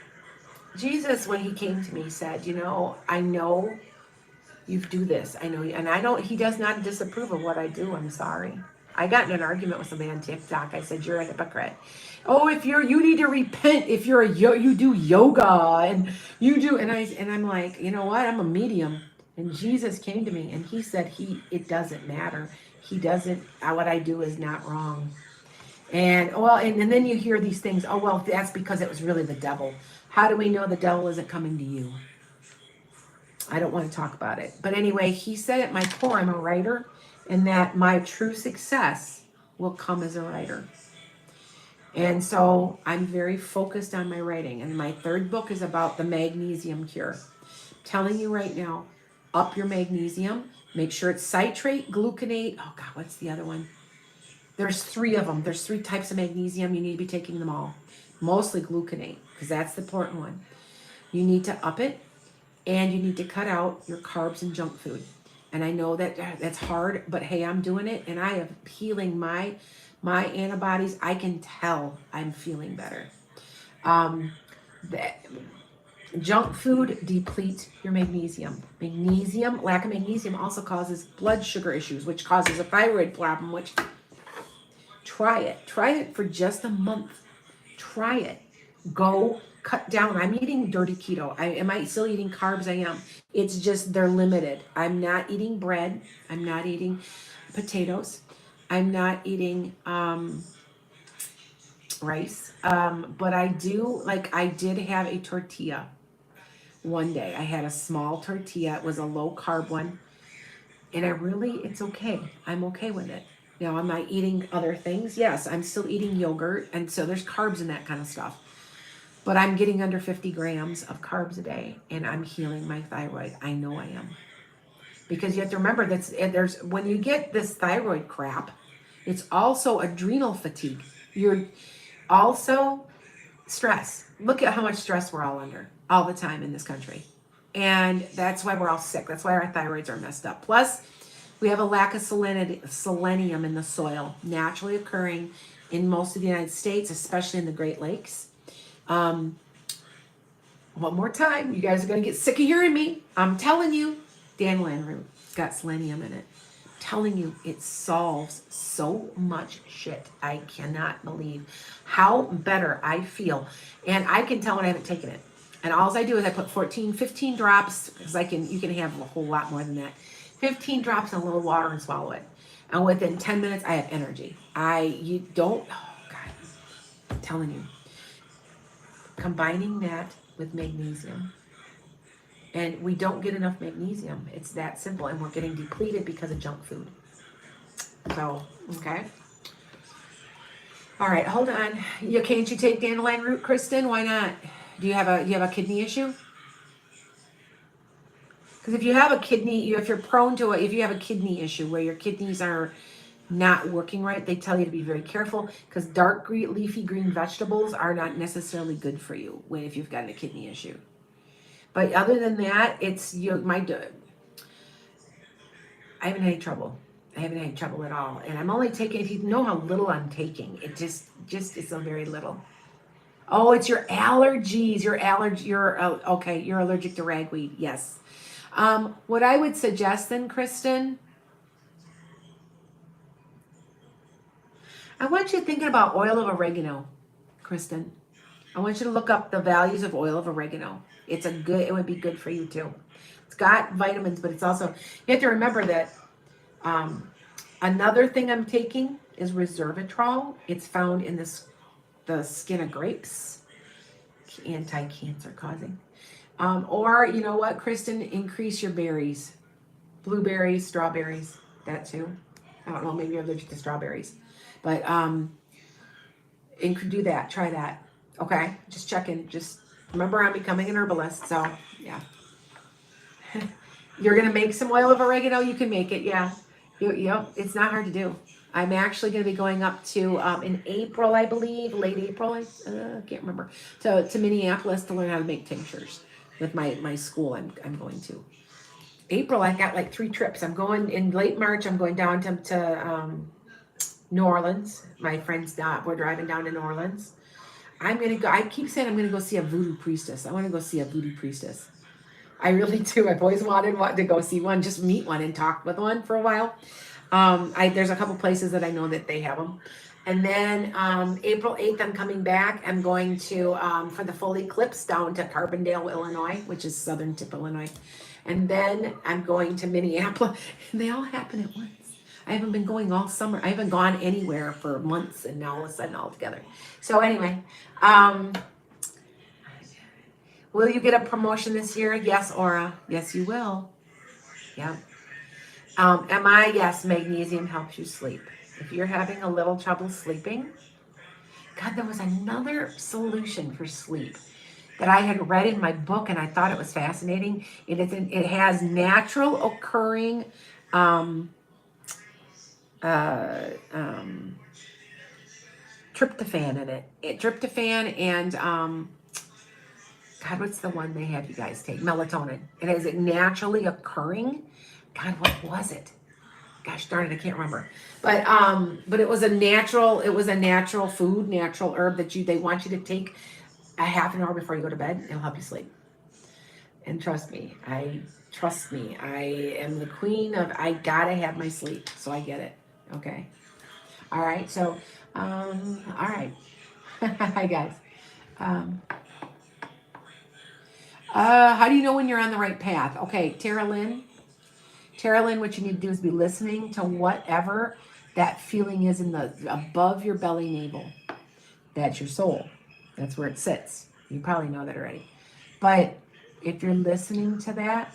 Speaker 1: Jesus, when he came to me, said, you know, I know you do this. I know you, and I don't, he does not disapprove of what I do. I'm sorry. I got in an argument with somebody on TikTok. I said, you're a hypocrite. Oh, you need to repent if you do yoga and you do, and I'm like, you know what? I'm a medium. And Jesus came to me and he said, it doesn't matter. He doesn't, what I do is not wrong. And well, and then you hear these things. Oh, well, that's because it was really the devil. How do we know the devil isn't coming to you? I don't want to talk about it. But anyway, he said at my core, I'm a writer, and that my true success will come as a writer. And so I'm very focused on my writing. And my third book is about the magnesium cure. I'm telling you right now, up your magnesium. Make sure it's citrate, gluconate. Oh, God, what's the other one? There's 3 of them. There's 3 types of magnesium. You need to be taking them all. Mostly gluconate, because that's the important one. You need to up it. And you need to cut out your carbs and junk food. And I know that that's hard, but hey, I'm doing it, and I am healing my antibodies. I can tell I'm feeling better. The junk food depletes your magnesium. Lack of magnesium also causes blood sugar issues, which causes a thyroid problem, which try it. Try it for just a month. Try it. Go cut down. I'm eating dirty keto. Am I still eating carbs? I am. It's just they're limited. I'm not eating bread. I'm not eating potatoes. I'm not eating rice. But I did have a tortilla one day. I had a small tortilla. It was a low carb one. And it's okay. I'm okay with it. Now, am I eating other things? Yes, I'm still eating yogurt. And so there's carbs in that kind of stuff. But I'm getting under 50 grams of carbs a day, and I'm healing my thyroid. I know I am. Because you have to remember that when you get this thyroid crap, it's also adrenal fatigue. You're also stress. Look at how much stress we're all under all the time in this country. And that's why we're all sick. That's why our thyroids are messed up. Plus, we have a lack of selenium in the soil, naturally occurring in most of the United States, especially in the Great Lakes. One more time, you guys are going to get sick of hearing me. I'm telling you, dandelion root got selenium in it. I'm telling you, it solves so much shit. I cannot believe how better I feel. And I can tell when I haven't taken it. And all I do is I put 15 drops, because you can have a whole lot more than that. 15 drops in a little water and swallow it. And within 10 minutes, I have energy. Oh God, I'm telling you. Combining that with magnesium, and we don't get enough magnesium. It's that simple, and we're getting depleted because of junk food. So, okay. All right, hold on. Can't you take dandelion root, Kristen? Why not? Do you have a kidney issue? Because if you have a kidney, if you're prone to it, if you have a kidney issue where your kidneys are not working right, they tell you to be very careful, because dark green, leafy green vegetables are not necessarily good for you if you've got a kidney issue. But other than that, I haven't had any trouble. I haven't had any trouble at all. And I'm only taking, if you know how little I'm taking, it just is so very little. Oh, it's your allergies. Okay, you're allergic to ragweed. Yes. What I would suggest then, Kristen, I want you thinking about oil of oregano, Kristen. I want you to look up the values of oil of oregano. It would be good for you too. It's got vitamins, but it's also, you have to remember that another thing I'm taking is resveratrol. It's found in the skin of grapes, anti-cancer causing. Or, you know what, Kristen, increase your berries. Blueberries, strawberries, that too. I don't know, maybe you're allergic to strawberries. But do that, try that. Okay, just check in. Just remember, I'm becoming an herbalist, so yeah. You're gonna make some oil of oregano. You can make it, yeah. It's not hard to do. I'm actually going to be going up to in April, I believe, late April. I can't remember. To Minneapolis to learn how to make tinctures with my school. I'm going to April. I got like 3 trips. I'm going in late March. I'm going down to New Orleans. My friends, we're driving down to New Orleans. I'm gonna go. I keep saying I'm gonna go see a voodoo priestess. I want to go see a voodoo priestess. I really do. I've always wanted to go see one, just meet one and talk with one for a while. There's a couple places that I know that they have them. And then April 8th, I'm coming back. I'm going to, for the full eclipse, down to Carbondale, Illinois, which is southern tip Illinois. And then I'm going to Minneapolis. And they all happen at once. I haven't been going all summer. I haven't gone anywhere for months, and now all of a sudden all together. So anyway, will you get a promotion this year? Yes, Aura. Yes, you will. Yeah. Yes, magnesium helps you sleep. If you're having a little trouble sleeping, God, there was another solution for sleep that I had read in my book, and I thought it was fascinating. It has natural occurring tryptophan in it. Tryptophan and God, what's the one they have you guys take? Melatonin. It is naturally occurring. God, what was it? Gosh darn it, I can't remember. But it was a natural food, natural herb that they want you to take a half an hour before you go to bed. It'll help you sleep. And trust me, I am the queen of, I gotta have my sleep. So I get it. Okay. All right. So, all right. Hi guys. How do you know when you're on the right path? Okay, Tara Lynn, what you need to do is be listening to whatever that feeling is above your belly navel. That's your soul. That's where it sits. You probably know that already. But if you're listening to that,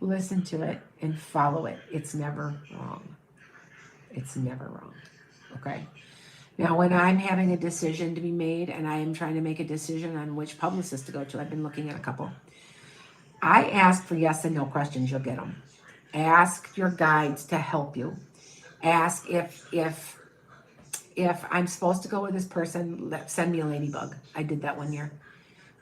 Speaker 1: listen to it and follow it. It's never wrong. It's never wrong. Okay? Now, when I'm having a decision to be made and I am trying to make a decision on which publicist to go to, I've been looking at a couple. I ask for yes and no questions, you'll get them. Ask your guides to help you. Ask if I'm supposed to go with this person, send me a ladybug. I did that one year.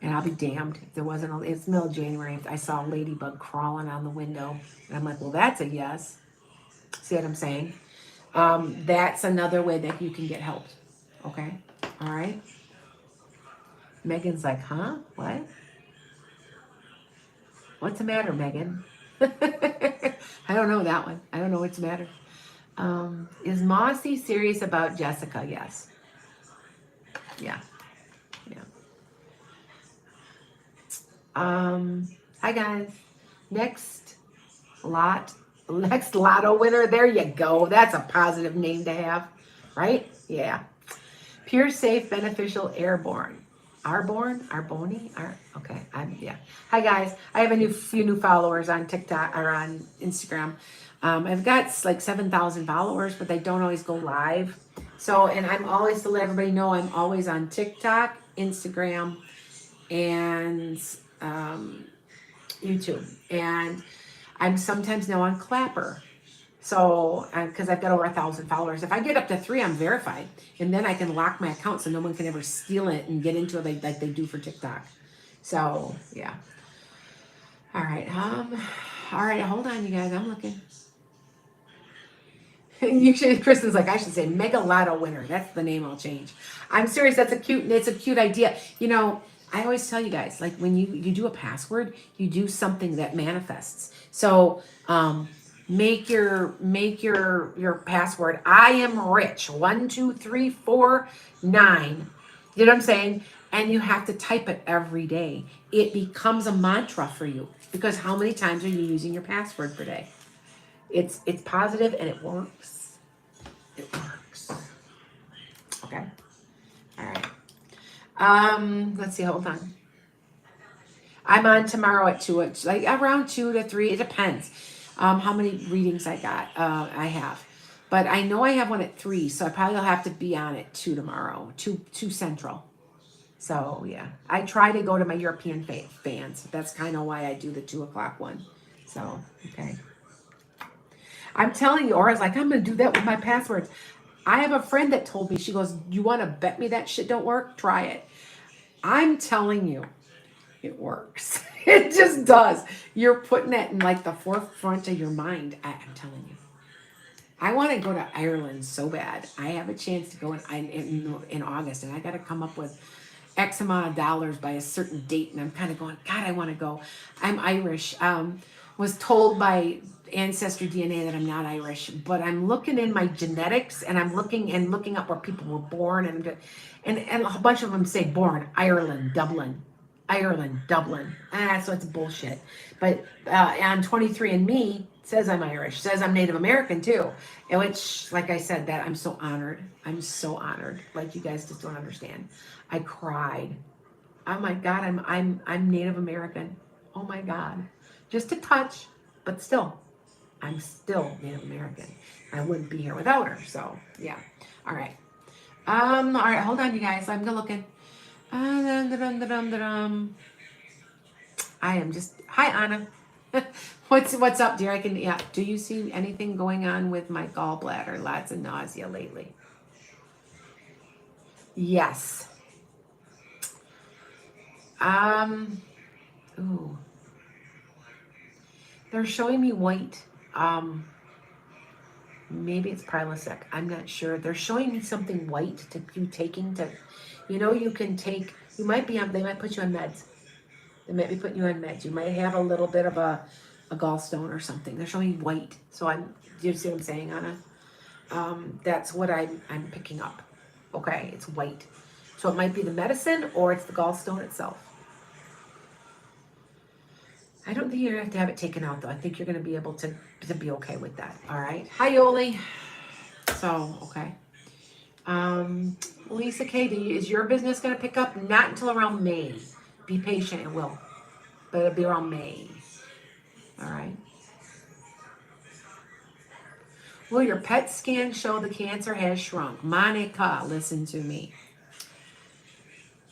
Speaker 1: And I'll be damned if there wasn't it's middle of January. I saw a ladybug crawling on the window. And I'm like, well, that's a yes. See what I'm saying? That's another way that you can get helped. Okay? All right? Megan's like, huh? What? What's the matter, Megan? I don't know that one. I don't know what's the matter. Is Mossy serious about Jessica? Yes. Yeah. Hi guys. Next lotto winner. There you go. That's a positive name to have, right? Yeah. Pure, safe, beneficial, airborne. Arboni? Okay. Yeah. Hi guys. I have a few new followers on TikTok or on Instagram. I've got like 7,000 followers, but they don't always go live. So, and I'm always, to let everybody know, I'm always on TikTok, Instagram, and YouTube. And I'm sometimes now on Clapper. So, because I've got over 1,000 followers. If I get up to 3, I'm verified. And then I can lock my account so no one can ever steal it and get into it like they do for TikTok. So, yeah. All right. Hold on, you guys. I'm looking. Kristen's like, I should say Mega Lotto winner. That's the name I'll change. I'm serious. It's a cute idea. You know, I always tell you guys, like when you do a password, you do something that manifests. So, Make your password I am rich 12349. You know what I'm saying? And you have to type it every day. It becomes a mantra for you because how many times are you using your password per day? It's positive and it works. It works. Okay. All right. Let's see, hold on. I'm on tomorrow at 2. It's like around 2 to 3. It depends how many readings I have. But I know I have one at 3, so I probably will have to be on at 2 tomorrow, 2 Central. So, yeah. I try to go to my European fans. That's kind of why I do the 2 o'clock one. So, okay. I'm telling you, Aura's like, I'm going to do that with my passwords. I have a friend that told me, she goes, you want to bet me that shit don't work? Try it. I'm telling you. It works. It just does. You're putting that in like the forefront of your mind. I'm telling you. I want to go to Ireland so bad. I have a chance to go in August, and I got to come up with X amount of dollars by a certain date. And I'm kind of going, God, I want to go. I'm Irish. Was told by Ancestry DNA that I'm not Irish, but I'm looking in my genetics, and I'm looking up where people were born, and a bunch of them say born Ireland, Dublin. Ireland, Dublin. So it's bullshit. But on 23andMe, says I'm Irish, says I'm Native American too. And which, like I said, that I'm so honored. I'm so honored. Like you guys just don't understand. I cried. Oh my God, I'm Native American. Oh my God. Just a touch, but still, I'm still Native American. I wouldn't be here without her. So yeah. All right. All right, hold on, you guys. I'm looking. I am just hi Anna. What's up, dear? Do you see anything going on with my gallbladder? Lots of nausea lately. Yes. Ooh. They're showing me white. Maybe it's Prilosec. I'm not sure. They're showing me something white to you taking to, you can take. You might be on. They might put you on meds. They might be putting you on meds. You might have a little bit of a gallstone or something. They're showing white. So do you see what I'm saying, Anna? That's what I'm picking up. Okay, it's white. So it might be the medicine or it's the gallstone itself. I don't think you're going to have it taken out, though. I think you're going to be able to be okay with that. All right. Hi, Yoli. So, okay. Lisa Katie, is your business going to pick up? Not until around May. Be patient, it will. But it'll be around May. All right. Will your PET scan show the cancer has shrunk? Monica, listen to me.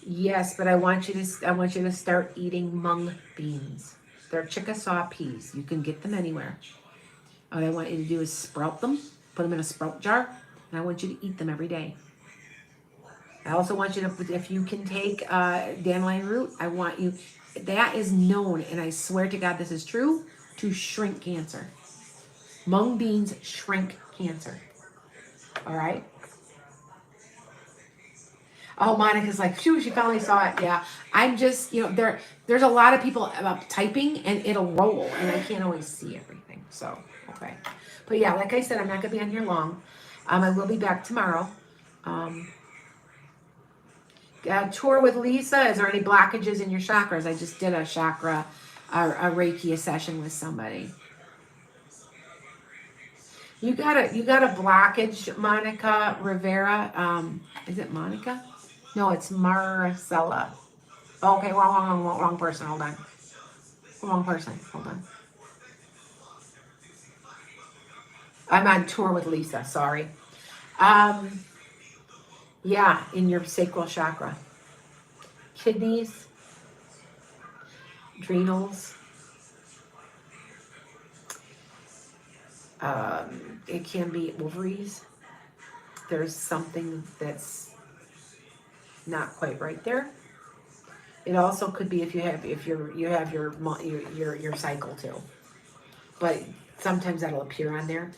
Speaker 1: Yes, but I want you to start eating mung beans. They're Chickasaw peas. You can get them anywhere. All I want you to do is sprout them, put them in a sprout jar, and I want you to eat them every day. I also want you to, if you can take dandelion root, I want you, that is known, and I swear to God this is true, to shrink cancer. Mung beans shrink cancer. All right? Oh, Monica's like, phew, she finally saw it. Yeah. I'm just, there's a lot of people typing and it'll roll and I can't always see everything. So, okay. But yeah, like I said, I'm not going to be on here long. I will be back tomorrow. Tour with Lisa. Is there any blockages in your chakras? I just did a chakra, a Reiki session with somebody. You got a blockage, Monica Rivera. Is it Monica? No, it's Marcella. Okay, wrong person. Hold on. Wrong person. Hold on. I'm on tour with Lisa. Sorry. Yeah, in your sacral chakra. Kidneys, adrenals. It can be ovaries. There's something that's not quite right there. It also could be if you have your cycle too, but sometimes that'll appear on there.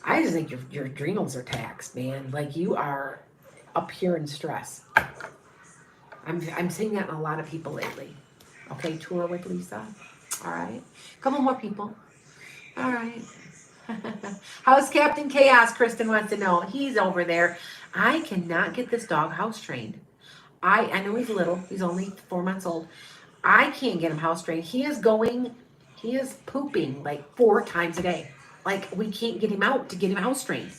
Speaker 1: I just think your adrenals are taxed, man. Like you are up here in stress. I'm seeing that in a lot of people lately. Okay, tour with Lisa. All right, couple more people. All right. How's Captain Chaos? Kristen wants to know. He's over there. I cannot get this dog house trained. I know he's little. He's only 4 months old. I can't get him house trained. He is pooping like 4 times a day. Like we can't get him out to get him house trained.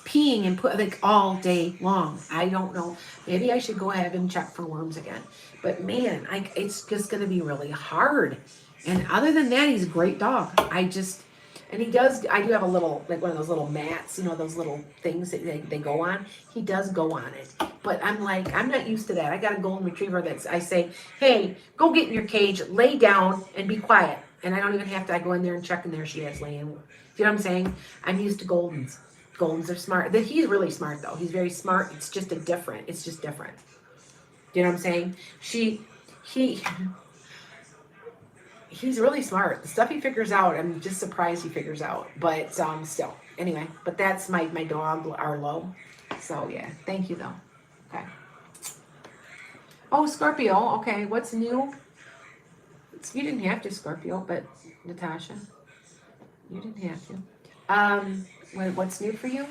Speaker 1: Peeing and put like all day long. I don't know. Maybe I should go ahead and check for worms again. But man, it's just gonna be really hard. And other than that, he's a great dog. And he does, I do have a little, like one of those little mats, you know, those little things that they go on. He does go on it. But I'm like, I'm not used to that. I got a golden retriever I say, hey, go get in your cage, lay down, and be quiet. And I don't even have to, I go in there and check, and there she is laying. You know what I'm saying? I'm used to Goldens. Goldens are smart. He's really smart, though. He's very smart. It's just different. You know what I'm saying? He's really smart. The stuff he figures out, I'm just surprised he figures out. But still, anyway. But that's my dog, Arlo. So yeah, thank you though. Okay. Oh, Scorpio. Okay, what's new? You didn't have to, Scorpio, but Natasha, you didn't have to. What's new for you?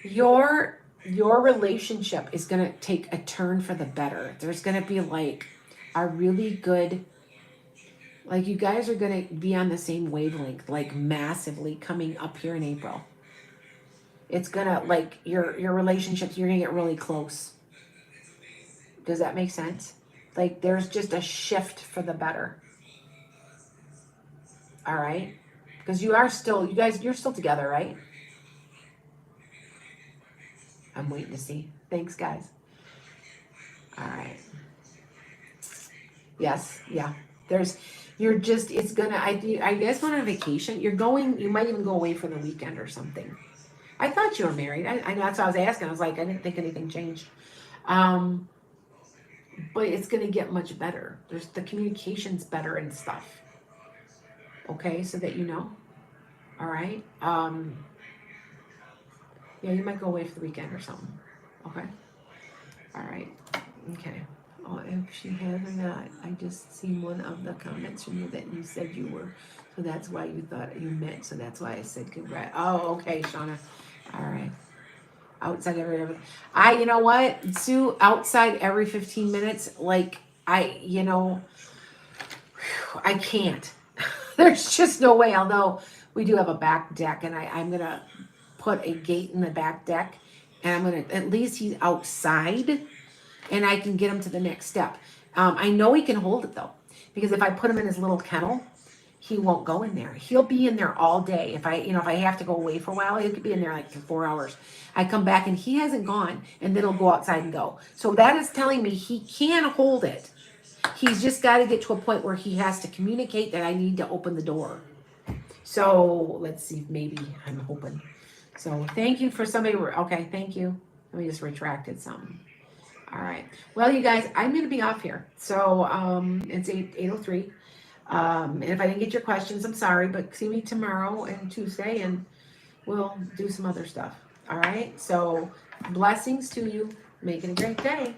Speaker 1: Your relationship is gonna take a turn for the better. There's gonna be like a really good, like you guys are gonna be on the same wavelength, like massively coming up here in April. It's gonna, like, your relationships, you're gonna get really close. Does that make sense? Like there's just a shift for the better. All right, because you're still together, right? I'm waiting to see. Thanks, guys. All right. Yes, yeah. I guess when on vacation, you might even go away for the weekend or something. I thought you were married. I know, that's what I was asking. I was like, I didn't think anything changed. But it's going to get much better. The communication's better and stuff. Okay, so that you know. All right. Yeah, you might go away for the weekend or something. Okay. All right. Okay. Oh, if she has or not, I just seen one of the comments from you that you said you were. So that's why you thought you meant. So that's why I said congrats. Oh, okay, Shauna. All right. Outside you know what, Sue, outside every 15 minutes, like, I can't. There's just no way, although we do have a back deck, and I'm going to put a gate in the back deck, and I'm going to, at least he's outside, and I can get him to the next step. I know he can hold it, though, because if I put him in his little kennel, he won't go in there. He'll be in there all day. If I have to go away for a while, he could be in there like for 4 hours. I come back and he hasn't gone, and then he'll go outside and go. So that is telling me he can hold it. He's just got to get to a point where he has to communicate that I need to open the door. So let's see, maybe I'm hoping. So thank you for somebody. Okay, thank you. Let me just retracted something. All right. Well, you guys, I'm going to be off here. So it's 8:03. And if I didn't get your questions, I'm sorry, but see me tomorrow and Tuesday, and we'll do some other stuff. All right. So blessings to you. Make it a great day.